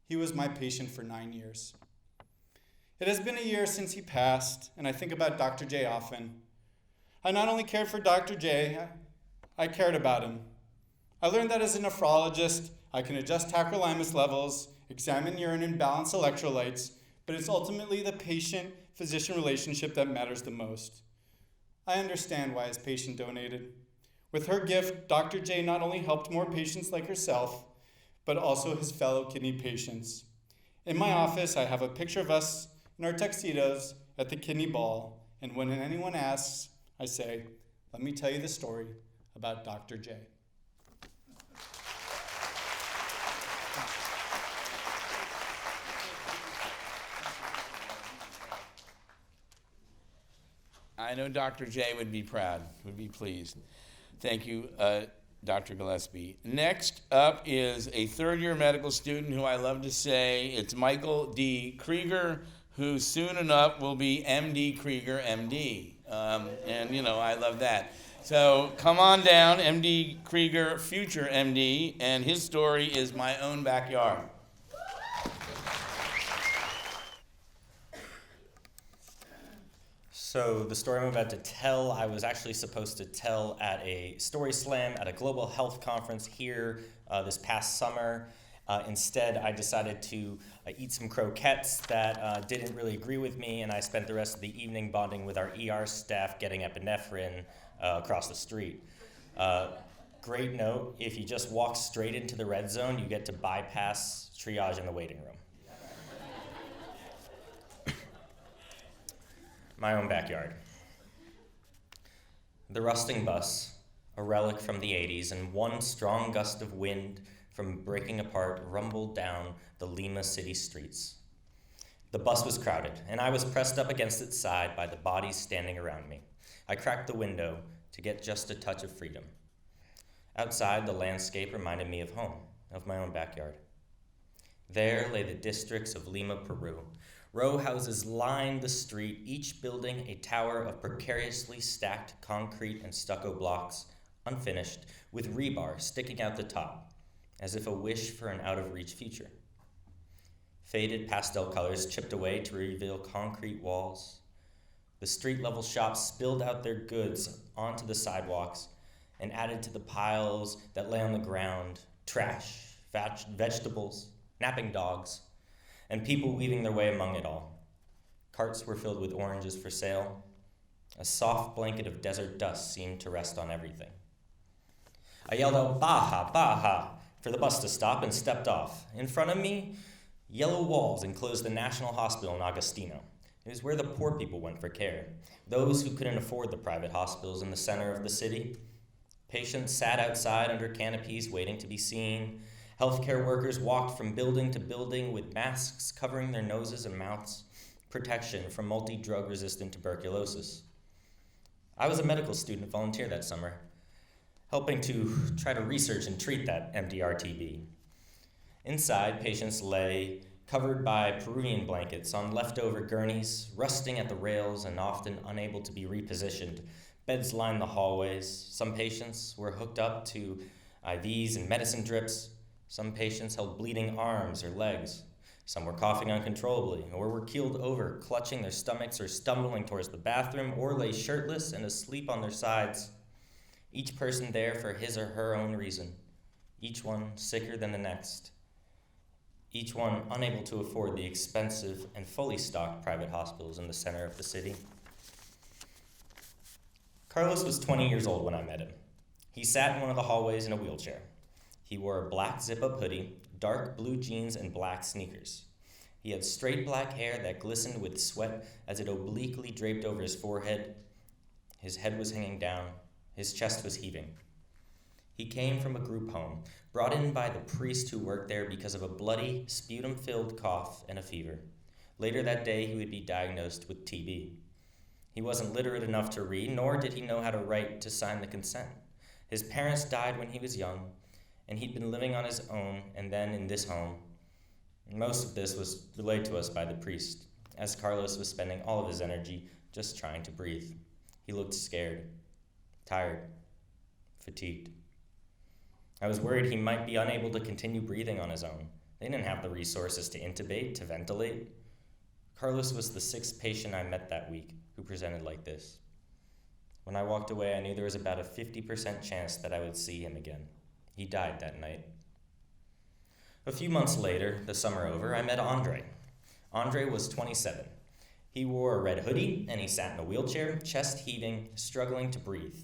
He was my patient for 9 years. It has been a year since he passed, and I think about Dr. J often. I not only cared for Dr. J, I cared about him. I learned that as a nephrologist, I can adjust tacrolimus levels, examine urine, and balance electrolytes, but it's ultimately the patient-physician relationship that matters the most. I understand why his patient donated. With her gift, Dr. J not only helped more patients like herself, but also his fellow kidney patients. In my office, I have a picture of us in our tuxedos at the kidney ball, and when anyone asks, I say, "Let me tell you the story about Dr. J." I know Dr. J would be proud, would be pleased. Thank you, Dr. Gillespie. Next up is a third-year medical student who I love to say, it's Michael D. Krieger, who soon enough will be MD Krieger, MD. And, you know, I love that. So come on down, MD Krieger, future MD, and his story is my own backyard. So the story I'm about to tell, I was actually supposed to tell at a story slam at a global health conference here this past summer. Instead, I decided to eat some croquettes that didn't really agree with me, and I spent the rest of the evening bonding with our ER staff getting epinephrine across the street. Great note, if you just walk straight into the red zone, you get to bypass triage in the waiting room. My own backyard. The rusting bus, a relic from the 80s, and one strong gust of wind from breaking apart rumbled down the Lima city streets. The bus was crowded, and I was pressed up against its side by the bodies standing around me. I cracked the window to get just a touch of freedom. Outside, the landscape reminded me of home, of my own backyard. There lay the districts of Lima, Peru. Row houses lined the street, each building a tower of precariously stacked concrete and stucco blocks, unfinished, with rebar sticking out the top, as if a wish for an out-of-reach future. Faded pastel colors chipped away to reveal concrete walls. The street-level shops spilled out their goods onto the sidewalks and added to the piles that lay on the ground, trash, vegetables, napping dogs, and people weaving their way among it all. Carts were filled with oranges for sale. A soft blanket of desert dust seemed to rest on everything. I yelled out, "Baja, Baja," for the bus to stop and stepped off. In front of me, yellow walls enclosed the National Hospital in Agostino. It was where the poor people went for care, those who couldn't afford the private hospitals in the center of the city. Patients sat outside under canopies waiting to be seen. Healthcare workers walked from building to building with masks covering their noses and mouths, protection from multi-drug resistant tuberculosis. I was a medical student volunteer that summer, helping to try to research and treat that MDR-TB. Inside, patients lay covered by Peruvian blankets on leftover gurneys, rusting at the rails and often unable to be repositioned. Beds lined the hallways. Some patients were hooked up to IVs and medicine drips. Some patients held bleeding arms or legs. Some were coughing uncontrollably or were keeled over, clutching their stomachs or stumbling towards the bathroom, or lay shirtless and asleep on their sides. Each person there for his or her own reason. Each one sicker than the next. Each one unable to afford the expensive and fully stocked private hospitals in the center of the city. Carlos was 20 years old when I met him. He sat in one of the hallways in a wheelchair. He wore a black zip-up hoodie, dark blue jeans, and black sneakers. He had straight black hair that glistened with sweat as it obliquely draped over his forehead. His head was hanging down. His chest was heaving. He came from a group home, brought in by the priest who worked there because of a bloody, sputum-filled cough and a fever. Later that day, he would be diagnosed with TB. He wasn't literate enough to read, nor did he know how to write to sign the consent. His parents died when he was young, and he'd been living on his own and then in this home. Most of this was relayed to us by the priest, as Carlos was spending all of his energy just trying to breathe. He looked scared, tired, fatigued. I was worried he might be unable to continue breathing on his own. They didn't have the resources to intubate, to ventilate. Carlos was the 6th patient I met that week who presented like this. When I walked away, I knew there was about a 50% chance that I would see him again. He died that night. A few months later, the summer over, I met Andre. Andre was 27. He wore a red hoodie and he sat in a wheelchair, chest heaving, struggling to breathe.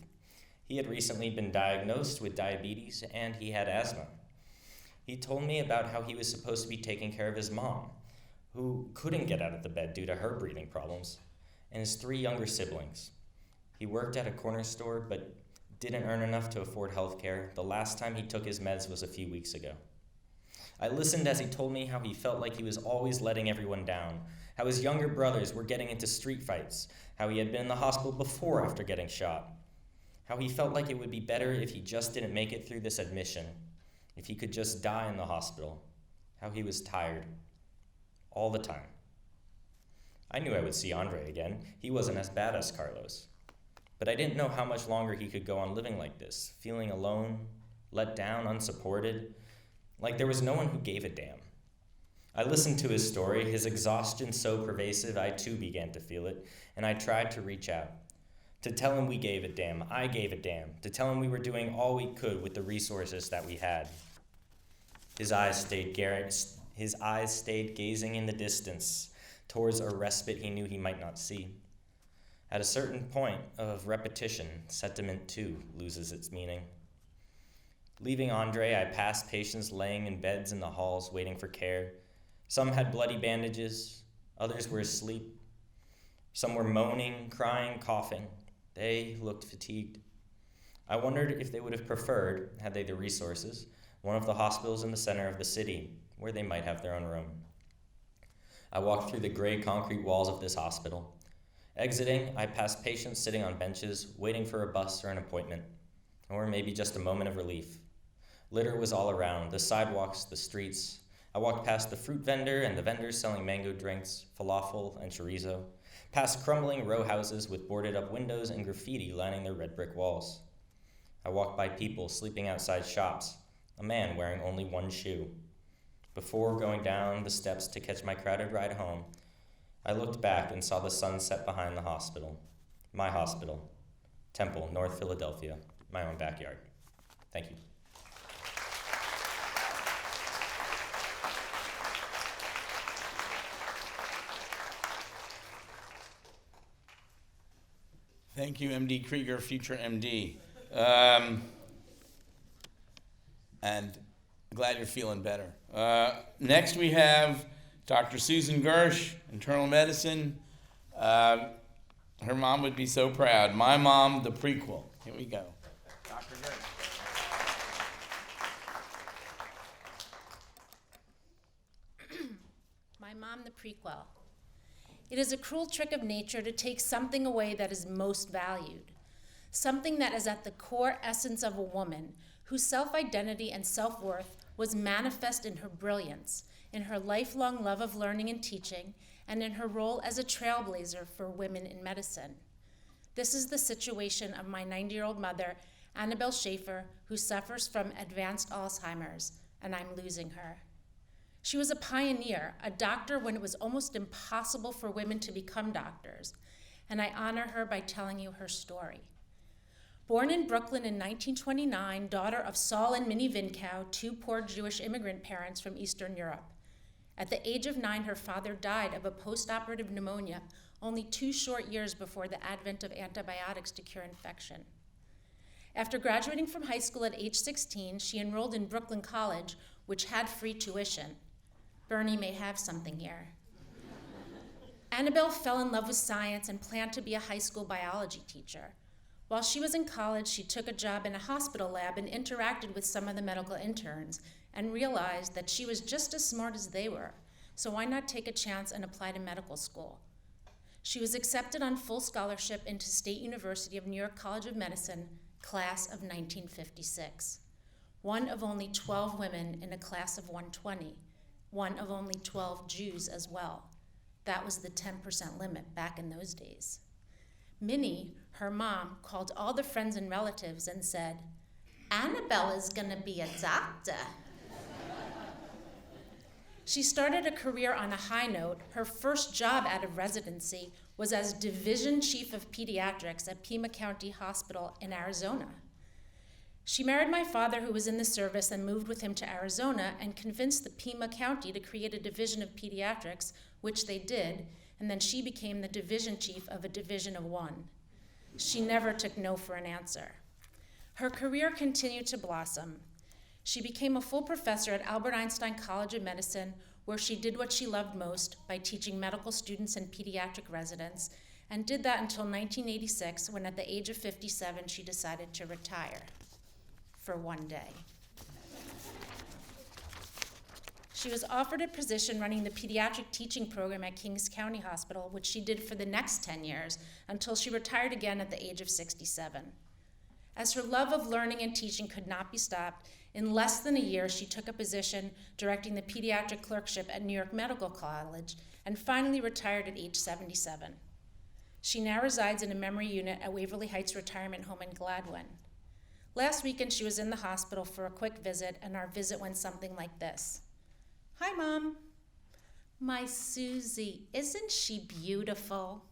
He had recently been diagnosed with diabetes and he had asthma. He told me about how he was supposed to be taking care of his mom, who couldn't get out of the bed due to her breathing problems, and his 3 younger siblings. He worked at a corner store but didn't earn enough to afford health care. The last time he took his meds was a few weeks ago. I listened as he told me how he felt like he was always letting everyone down, how his younger brothers were getting into street fights, how he had been in the hospital before after getting shot, how he felt like it would be better if he just didn't make it through this admission, if he could just die in the hospital, how he was tired, all the time. I knew I would see Andre again. He wasn't as bad as Carlos. But I didn't know how much longer he could go on living like this, feeling alone, let down, unsupported, like there was no one who gave a damn. I listened to his story, his exhaustion so pervasive I too began to feel it, and I tried to reach out, to tell him we gave a damn, I gave a damn, to tell him we were doing all we could with the resources that we had. His eyes stayed gazing in the distance, towards a respite he knew he might not see. At a certain point of repetition, sentiment too loses its meaning. Leaving Andre, I passed patients laying in beds in the halls waiting for care. Some had bloody bandages, others were asleep. Some were moaning, crying, coughing. They looked fatigued. I wondered if they would have preferred, had they the resources, one of the hospitals in the center of the city, where they might have their own room. I walked through the gray concrete walls of this hospital. Exiting, I passed patients sitting on benches, waiting for a bus or an appointment, or maybe just a moment of relief. Litter was all around, the sidewalks, the streets. I walked past the fruit vendor and the vendors selling mango drinks, falafel, and chorizo, past crumbling row houses with boarded-up windows and graffiti lining their red brick walls. I walked by people sleeping outside shops, a man wearing only one shoe. Before going down the steps to catch my crowded ride home, I looked back and saw the sun set behind the hospital. My hospital, Temple, North Philadelphia, my own backyard. Thank you. Thank you, MD Krieger, future MD. And glad you're feeling better. Next we have Dr. Susan Gersh, internal medicine. Her mom would be so proud. My Mom, the prequel. Here we go. Dr. Gersh. My Mom, the prequel. It is a cruel trick of nature to take something away that is most valued, something that is at the core essence of a woman whose self-identity and self-worth was manifest in her brilliance, in her lifelong love of learning and teaching, and in her role as a trailblazer for women in medicine. This is the situation of my 90-year-old mother, Annabelle Shafer, who suffers from advanced Alzheimer's, and I'm losing her. She was a pioneer, a doctor when it was almost impossible for women to become doctors, and I honor her by telling you her story. Born in Brooklyn in 1929, daughter of Saul and Minnie Vinkow, 2 poor Jewish immigrant parents from Eastern Europe. At the age of 9, her father died of a post-operative pneumonia, only 2 short years before the advent of antibiotics to cure infection. After graduating from high school at age 16, she enrolled in Brooklyn College, which had free tuition. Bernie may have something here. Annabelle fell in love with science and planned to be a high school biology teacher. While she was in college, she took a job in a hospital lab and interacted with some of the medical interns and realized that she was just as smart as they were, so why not take a chance and apply to medical school? She was accepted on full scholarship into State University of New York College of Medicine, class of 1956. One of only 12 women in a class of 120, one of only 12 Jews as well. That was the 10% limit back in those days. Minnie, her mom, called all the friends and relatives and said, "Annabelle is gonna be a doctor." She started a career on a high note. Her first job out of residency was as Division Chief of Pediatrics at Pima County Hospital in Arizona. She married my father, who was in the service, and moved with him to Arizona and convinced the Pima County to create a division of pediatrics, which they did, and then she became the division chief of a division of one. She never took no for an answer. Her career continued to blossom. She became a full professor at Albert Einstein College of Medicine, where she did what she loved most by teaching medical students and pediatric residents, and did that until 1986, when at the age of 57, she decided to retire for one day. She was offered a position running the pediatric teaching program at Kings County Hospital, which she did for the next 10 years, until she retired again at the age of 67. As her love of learning and teaching could not be stopped, in less than a year, she took a position directing the pediatric clerkship at New York Medical College and finally retired at age 77. She now resides in a memory unit at Waverly Heights Retirement Home in Gladwin. Last weekend, she was in the hospital for a quick visit, and our visit went something like this. "Hi, Mom. My Susie, isn't she beautiful?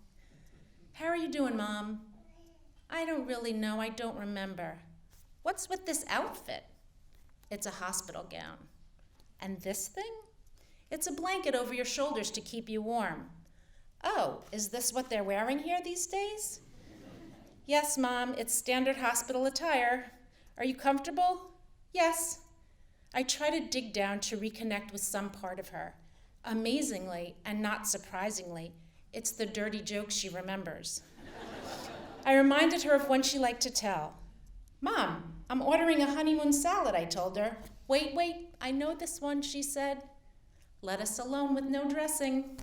How are you doing, Mom? I don't really know, I don't remember. What's with this outfit? It's a hospital gown. And this thing? It's a blanket over your shoulders to keep you warm. Oh, is this what they're wearing here these days? Yes, Mom, it's standard hospital attire. Are you comfortable? Yes. I try to dig down to reconnect with some part of her. Amazingly, and not surprisingly, it's the dirty jokes she remembers. I reminded her of one she liked to tell. Mom, I'm ordering a honeymoon salad, I told her. Wait, I know this one, she said. Lettuce alone with no dressing.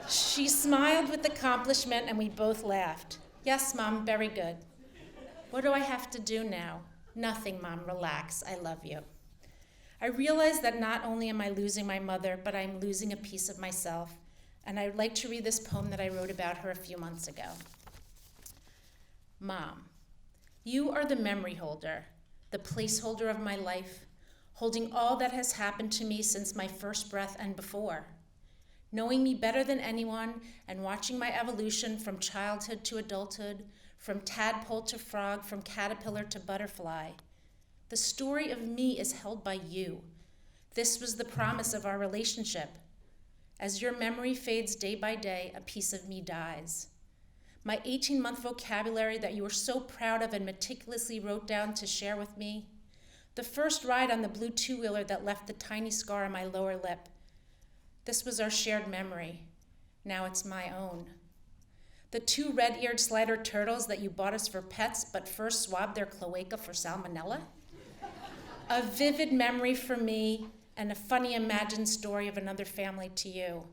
She smiled with accomplishment and we both laughed. Yes, Mom, very good. What do I have to do now? Nothing, Mom, relax, I love you. I realized that not only am I losing my mother, but I'm losing a piece of myself, and I would like to read this poem that I wrote about her a few months ago. Mom, you are the memory holder, the placeholder of my life, holding all that has happened to me since my first breath and before. Knowing me better than anyone and watching my evolution from childhood to adulthood, from tadpole to frog, from caterpillar to butterfly. The story of me is held by you. This was the promise of our relationship. As your memory fades day by day, a piece of me dies. My 18-month vocabulary that you were so proud of and meticulously wrote down to share with me. The first ride on the blue two-wheeler that left the tiny scar on my lower lip. This was our shared memory. Now it's my own. The 2 red-eared slider turtles that you bought us for pets but first swabbed their cloaca for salmonella. A vivid memory for me and a funny imagined story of another family to you.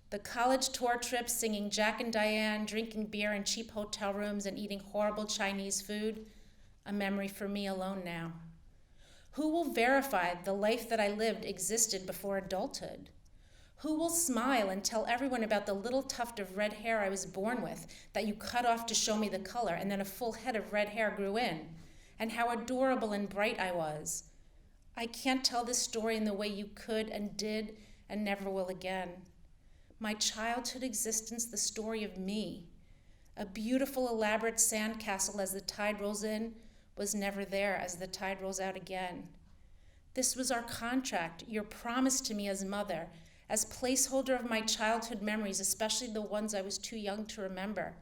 The college tour trips, singing Jack and Diane, drinking beer in cheap hotel rooms and eating horrible Chinese food, a memory for me alone now. Who will verify the life that I lived existed before adulthood? Who will smile and tell everyone about the little tuft of red hair I was born with that you cut off to show me the color, and then a full head of red hair grew in, and how adorable and bright I was? I can't tell this story in the way you could and did and never will again. My childhood existence, the story of me, a beautiful, elaborate sandcastle as the tide rolls in, was never there as the tide rolls out again. This was our contract, your promise to me as mother, as placeholder of my childhood memories, especially the ones I was too young to remember.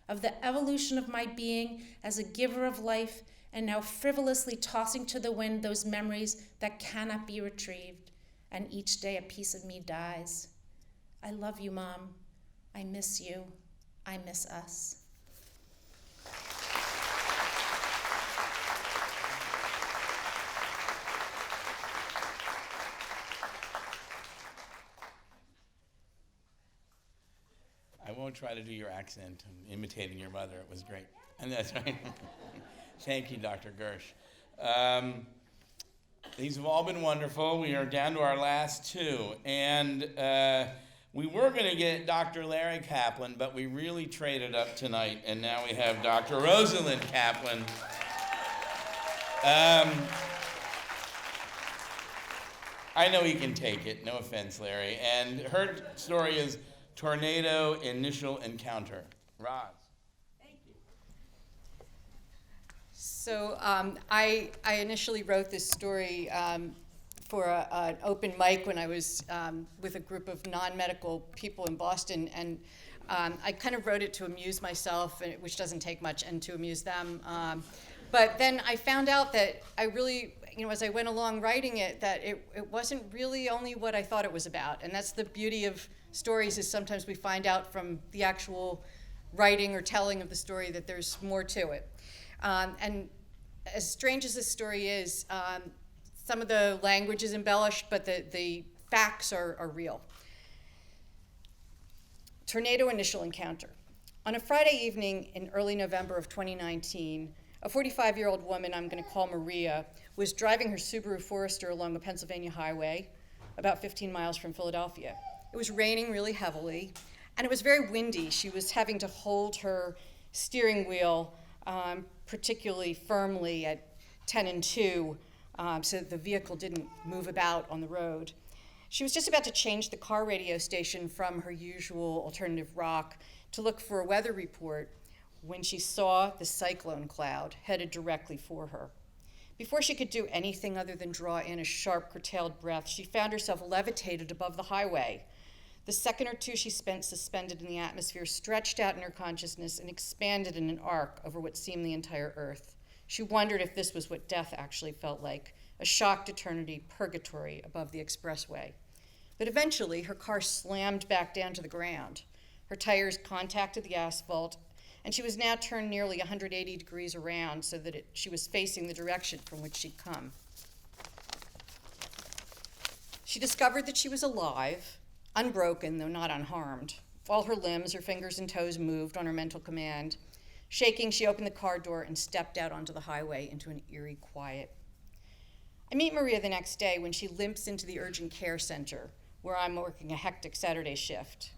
of the evolution of my being as a giver of life, and now frivolously tossing to the wind those memories that cannot be retrieved, and each day a piece of me dies. I love you, Mom. I miss you. I miss us. I won't try to do your accent. I'm imitating your mother. It was great. And that's right. Thank you, Dr. Gersh. These have all been wonderful. We are down to our last two. And we were going to get Dr. Larry Kaplan, but we really traded up tonight. And now we have Dr. Rosalind Kaplan. I know he can take it. No offense, Larry. And her story is Tornado Initial Encounter. Roz. So I initially wrote this story for an open mic when I was with a group of non-medical people in Boston, and I kind of wrote it to amuse myself, which doesn't take much, and to amuse them. But then I found out that I really, as I went along writing it, that it wasn't really only what I thought it was about, and that's the beauty of stories, is sometimes we find out from the actual writing or telling of the story that there's more to it. And as strange as this story is, some of the language is embellished, but the facts are real. Tornado Initial Encounter. On a Friday evening in early November of 2019, a 45-year-old woman I'm going to call Maria was driving her Subaru Forester along the Pennsylvania highway, about 15 miles from Philadelphia. It was raining really heavily, and it was very windy. She was having to hold her steering wheel particularly firmly at 10 and 2 so that the vehicle didn't move about on the road. She was just about to change the car radio station from her usual alternative rock to look for a weather report when she saw the cyclone cloud headed directly for her. Before she could do anything other than draw in a sharp, curtailed breath, she found herself levitated above the highway. The second or two she spent suspended in the atmosphere stretched out in her consciousness and expanded in an arc over what seemed the entire earth. She wondered if this was what death actually felt like, a shocked eternity, purgatory above the expressway. But eventually, her car slammed back down to the ground. Her tires contacted the asphalt, and she was now turned nearly 180 degrees around so that she was facing the direction from which she'd come. She discovered that she was alive, unbroken, though not unharmed. All her limbs, her fingers and toes moved on her mental command. Shaking, she opened the car door and stepped out onto the highway into an eerie quiet. I meet Maria the next day when she limps into the urgent care center, where I'm working a hectic Saturday shift.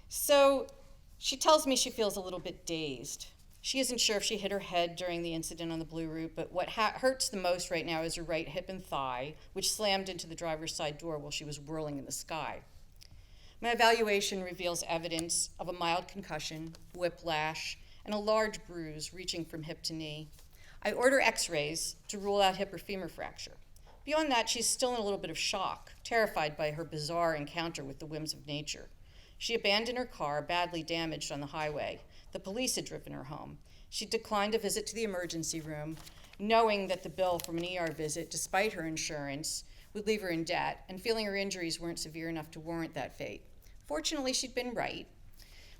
So she tells me she feels a little bit dazed. She isn't sure if she hit her head during the incident on the Blue Route, but what hurts the most right now is her right hip and thigh, which slammed into the driver's side door while she was whirling in the sky. My evaluation reveals evidence of a mild concussion, whiplash, and a large bruise reaching from hip to knee. I order x-rays to rule out hip or femur fracture. Beyond that, she's still in a little bit of shock, terrified by her bizarre encounter with the whims of nature. She abandoned her car, badly damaged on the highway. The police had driven her home. She declined a visit to the emergency room, knowing that the bill from an ER visit, despite her insurance, would leave her in debt, and feeling her injuries weren't severe enough to warrant that fate. Fortunately, she'd been right.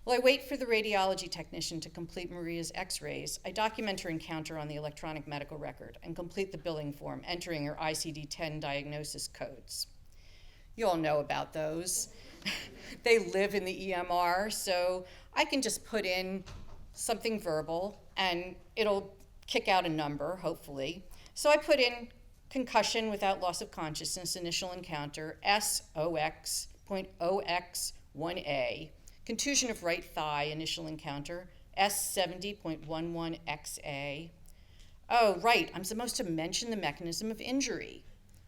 While I wait for the radiology technician to complete Maria's x-rays, I document her encounter on the electronic medical record and complete the billing form, entering her ICD-10 diagnosis codes. You all know about those. They live in the EMR, so I can just put in something verbal and it'll kick out a number, hopefully. So I put in concussion without loss of consciousness, initial encounter, SOX.0X1A, contusion of right thigh, initial encounter, S70.11XA. Oh, right, I'm supposed to mention the mechanism of injury.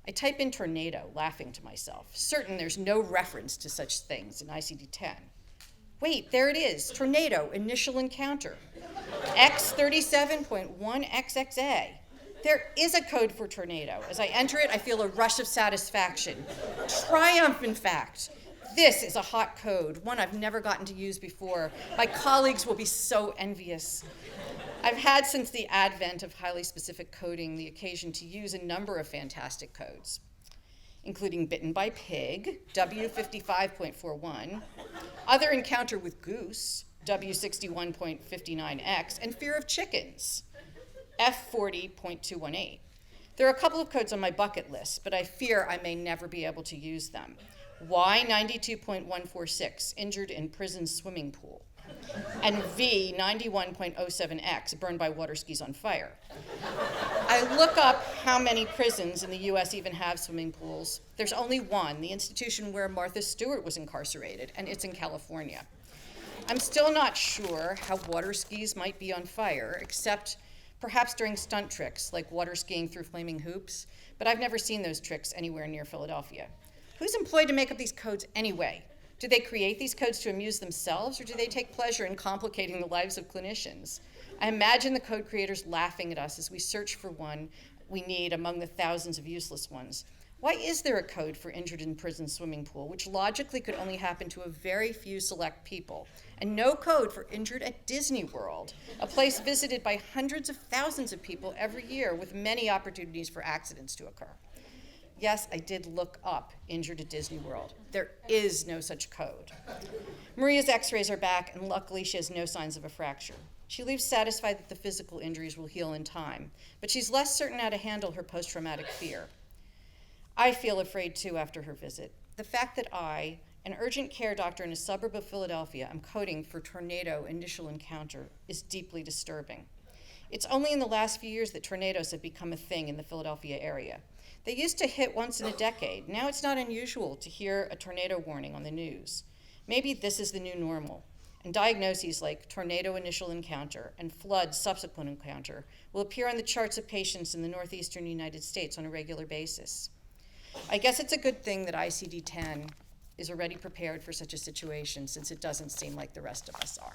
I type in tornado, laughing to myself, certain there's no reference to such things in ICD-10. Wait, there it is, tornado, initial encounter, X37.1XXA. There is a code for tornado. As I enter it, I feel a rush of satisfaction. Triumph, in fact. This is a hot code, one I've never gotten to use before. My colleagues will be so envious. I've had since the advent of highly specific coding the occasion to use a number of fantastic codes, including bitten by pig, W55.41, other encounter with goose, W61.59X, and fear of chickens, F40.218. There are a couple of codes on my bucket list, but I fear I may never be able to use them. Y92.146, injured in prison swimming pool, and V91.07X, burned by water skis on fire. I look up how many prisons in the US even have swimming pools. There's only one, the institution where Martha Stewart was incarcerated, and it's in California. I'm still not sure how water skis might be on fire, except perhaps during stunt tricks, like water skiing through flaming hoops, but I've never seen those tricks anywhere near Philadelphia. Who's employed to make up these codes anyway? Do they create these codes to amuse themselves, or do they take pleasure in complicating the lives of clinicians? I imagine the code creators laughing at us as we search for one we need among the thousands of useless ones. Why is there a code for injured in prison swimming pool, which logically could only happen to a very few select people, and no code for injured at Disney World, a place visited by hundreds of thousands of people every year with many opportunities for accidents to occur? Yes, I did look up injured at Disney World. There is no such code. Maria's x-rays are back, and luckily she has no signs of a fracture. She leaves satisfied that the physical injuries will heal in time, but she's less certain how to handle her post-traumatic fear. I feel afraid too after her visit. The fact that I, an urgent care doctor in a suburb of Philadelphia, am coding for tornado initial encounter is deeply disturbing. It's only in the last few years that tornadoes have become a thing in the Philadelphia area. They used to hit once in a decade. Now it's not unusual to hear a tornado warning on the news. Maybe this is the new normal, and diagnoses like tornado initial encounter and flood subsequent encounter will appear on the charts of patients in the northeastern United States on a regular basis. I guess it's a good thing that ICD-10 is already prepared for such a situation, since it doesn't seem like the rest of us are.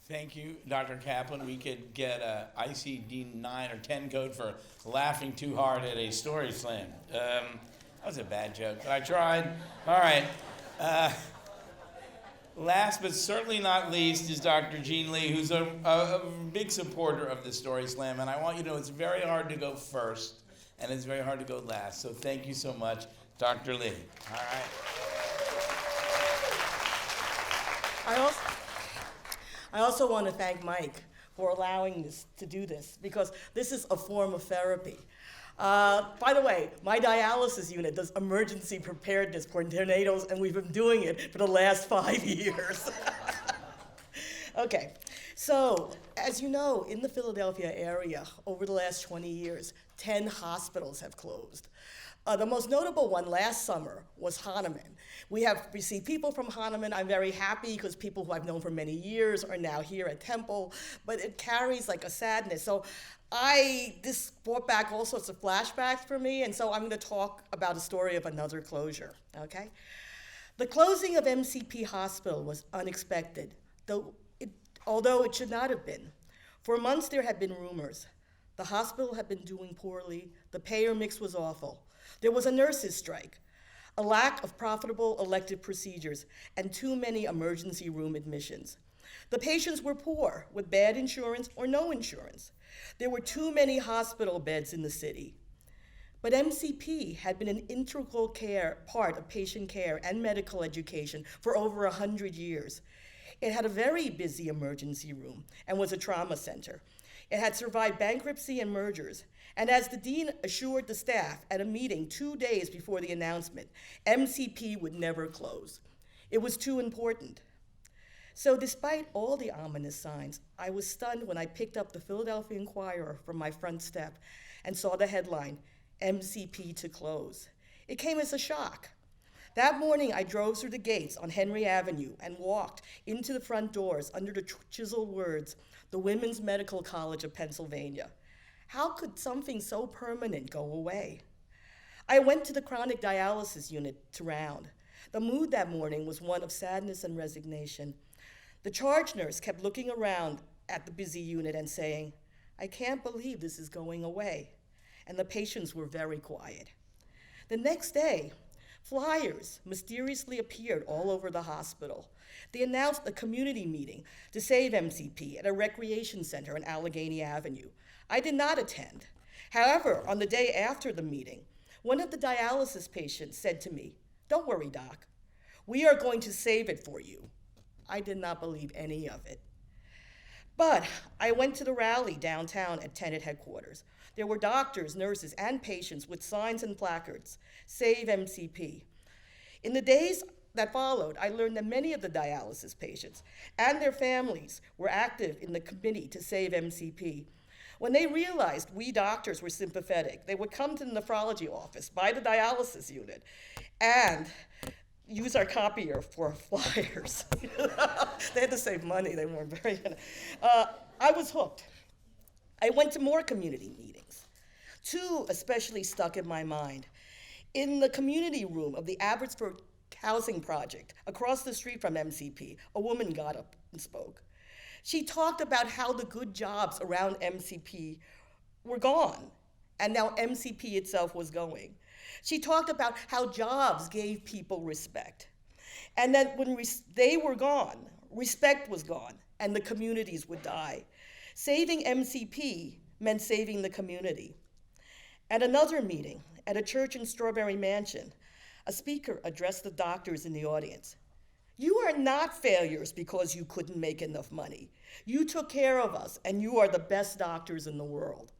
Thank you, Dr. Kaplan. We could get a ICD-9 or 10 code for laughing too hard at a story slam. That was a bad joke, but I tried. All right. Last but certainly not least is Dr. Jean Lee, who's a big supporter of the Story Slam. And I want you to know it's very hard to go first, and it's very hard to go last. So thank you so much, Dr. Lee. All right. I also want to thank Mike for allowing us to do this, because this is a form of therapy. By the way, my dialysis unit does emergency preparedness for tornadoes, and we've been doing it for the last 5 years. Okay, so as you know, in the Philadelphia area, over the last 20 years, 10 hospitals have closed. The most notable one last summer was Hahnemann. We have received people from Hahnemann. I'm very happy because people who I've known for many years are now here at Temple, but it carries like a sadness. So this brought back all sorts of flashbacks for me, and so I'm going to talk about a story of another closure, okay? The closing of MCP Hospital was unexpected, although it should not have been. For months there had been rumors. The hospital had been doing poorly, the payer mix was awful. There was a nurses' strike, a lack of profitable elective procedures, and too many emergency room admissions. The patients were poor, with bad insurance or no insurance. There were too many hospital beds in the city. But MCP had been an integral part of patient care and medical education for over 100 years. It had a very busy emergency room and was a trauma center. It had survived bankruptcy and mergers. And as the dean assured the staff at a meeting 2 days before the announcement, MCP would never close. It was too important. So despite all the ominous signs, I was stunned when I picked up the Philadelphia Inquirer from my front step and saw the headline, MCP to close. It came as a shock. That morning, I drove through the gates on Henry Avenue and walked into the front doors under the chiseled words, the Women's Medical College of Pennsylvania. How could something so permanent go away? I went to the chronic dialysis unit to round. The mood that morning was one of sadness and resignation. The charge nurse kept looking around at the busy unit and saying, "I can't believe this is going away." And the patients were very quiet. The next day, flyers mysteriously appeared all over the hospital. They announced a community meeting to save MCP at a recreation center on Allegheny Avenue. I did not attend. However, on the day after the meeting, one of the dialysis patients said to me, "Don't worry, doc. We are going to save it for you." I did not believe any of it. But I went to the rally downtown at Tenet headquarters. There were doctors, nurses, and patients with signs and placards, "Save MCP." In the days that followed, I learned that many of the dialysis patients and their families were active in the committee to save MCP. When they realized we doctors were sympathetic, they would come to the nephrology office, by the dialysis unit, and use our copier for flyers. They had to save money. They weren't very. I was hooked. I went to more community meetings. Two especially stuck in my mind. In the community room of the Abbotsford Housing Project, across the street from MCP, a woman got up and spoke. She talked about how the good jobs around MCP were gone, and now MCP itself was going. She talked about how jobs gave people respect, and that when they were gone, respect was gone, and the communities would die. Saving MCP meant saving the community. At another meeting, at a church in Strawberry Mansion, a speaker addressed the doctors in the audience. "You are not failures because you couldn't make enough money. You took care of us, and you are the best doctors in the world."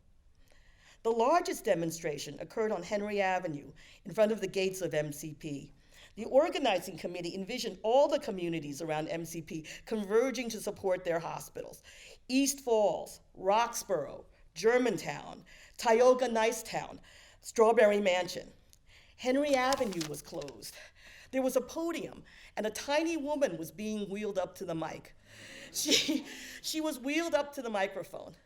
The largest demonstration occurred on Henry Avenue in front of the gates of MCP. The organizing committee envisioned all the communities around MCP converging to support their hospitals. East Falls, Roxborough, Germantown, Tioga Nicetown, Strawberry Mansion. Henry Avenue was closed. There was a podium, and a tiny woman was being wheeled up to the mic. She was wheeled up to the microphone.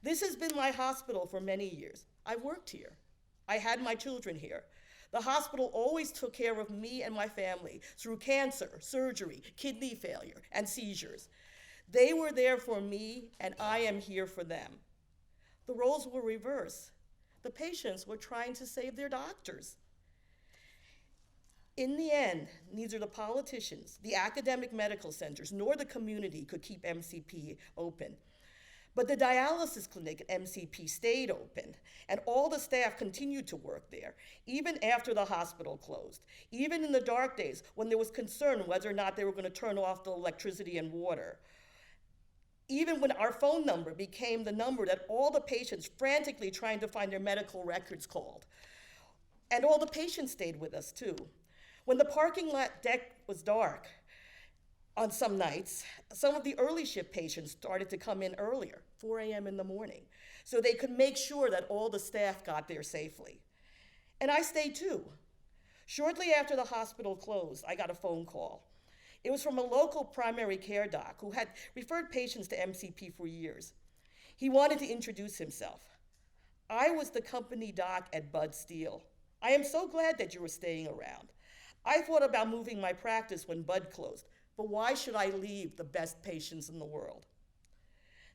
"This has been my hospital for many years. I've worked here. I had my children here. The hospital always took care of me and my family through cancer, surgery, kidney failure, and seizures. They were there for me, and I am here for them." The roles were reversed. The patients were trying to save their doctors. In the end, neither the politicians, the academic medical centers, nor the community could keep MCP open. But the dialysis clinic at MCP stayed open, and all the staff continued to work there, even after the hospital closed, even in the dark days when there was concern whether or not they were going to turn off the electricity and water. Even when our phone number became the number that all the patients frantically trying to find their medical records called. And all the patients stayed with us too. When the parking lot deck was dark on some nights, some of the early shift patients started to come in earlier, 4 a.m. in the morning, so they could make sure that all the staff got there safely. And I stayed too. Shortly after the hospital closed, I got a phone call. It was from a local primary care doc who had referred patients to MCP for years. He wanted to introduce himself. "I was the company doc at Bud Steel. I am so glad that you were staying around. I thought about moving my practice when Bud closed, but why should I leave the best patients in the world?"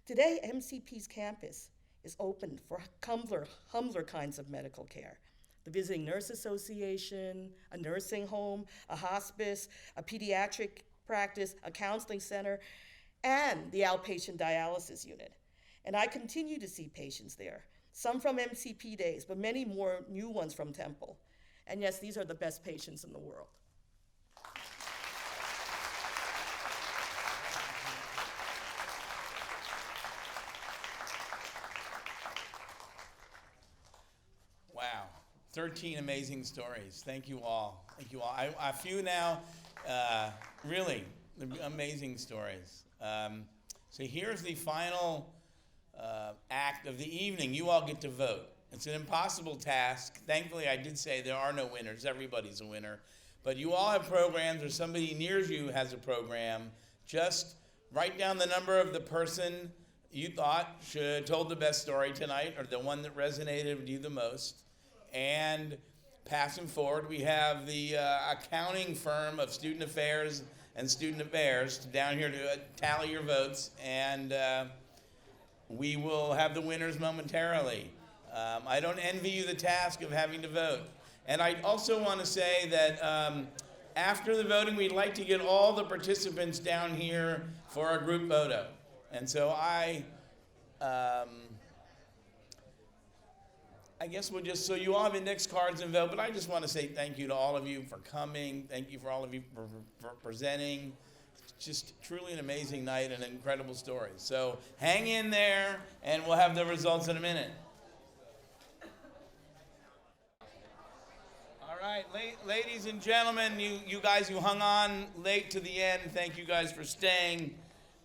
Today, MCP's campus is open for humbler kinds of medical care. The Visiting Nurse Association, a nursing home, a hospice, a pediatric practice, a counseling center, and the outpatient dialysis unit. And I continue to see patients there, some from MCP days, but many more new ones from Temple. And yes, these are the best patients in the world. Wow, 13 amazing stories. Thank you all. Thank you all. A few now, really amazing stories. So here's the final act of the evening. You all get to vote. It's an impossible task. Thankfully, I did say there are no winners. Everybody's a winner. But you all have programs, or somebody near you has a program. Just write down the number of the person you thought told the best story tonight, or the one that resonated with you the most. And passing forward, we have the accounting firm of Student Affairs and Student Affairs down here to tally your votes, and we will have the winners momentarily. I don't envy you the task of having to vote. And I also want to say that after the voting, we'd like to get all the participants down here for a group photo. And so I guess we'll just, so you all have index cards and vote, but I just want to say thank you to all of you for coming. Thank you for all of you for presenting. It's just truly an amazing night and an incredible story. So hang in there, and we'll have the results in a minute. All right, ladies and gentlemen, you guys who hung on late to the end, thank you guys for staying.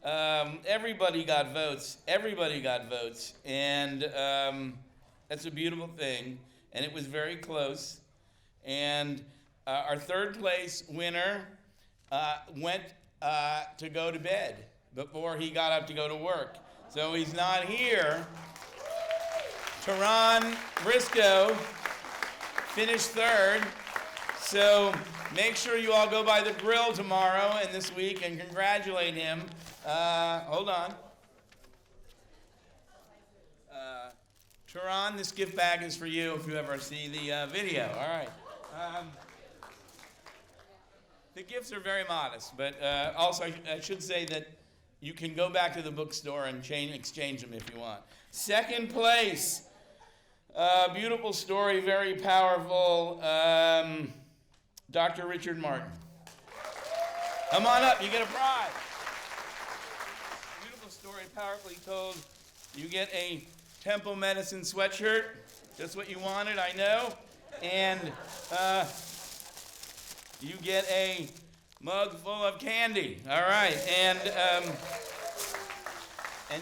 Everybody got votes. Everybody got votes. And that's a beautiful thing. And it was very close. And our third place winner went to go to bed before he got up to go to work. So he's not here. Tehran Briscoe finished third. So make sure you all go by the grill tomorrow and this week and congratulate him. Hold on. Tehran, this gift bag is for you if you ever see the video. All right. The gifts are very modest, but also I should say that you can go back to the bookstore and exchange them if you want. Second place. Beautiful story, very powerful. Dr. Richard Martin. Come on up, you get a prize. Beautiful story, powerfully told. You get a Temple Medicine sweatshirt, just what you wanted, I know. And you get a mug full of candy, all right. And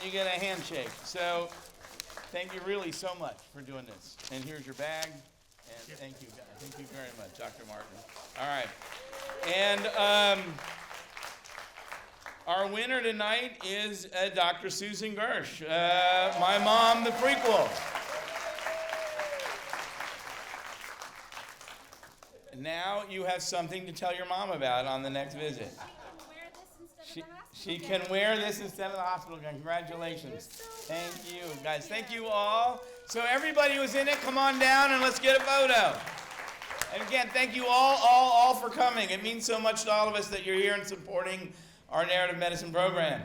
you get a handshake. So thank you really so much for doing this. And here's your bag. And thank you, guys. Thank you very much, Dr. Martin. All right. And our winner tonight is Dr. Susan Gersh, My Mom, the prequel. Now you have something to tell your mom about on the next visit. She can wear this instead of the hospital. Congratulations. Thank you, guys. Thank you all. So everybody who's in it, come on down and let's get a photo. And again, thank you all for coming. It means so much to all of us that you're here and supporting our narrative medicine program.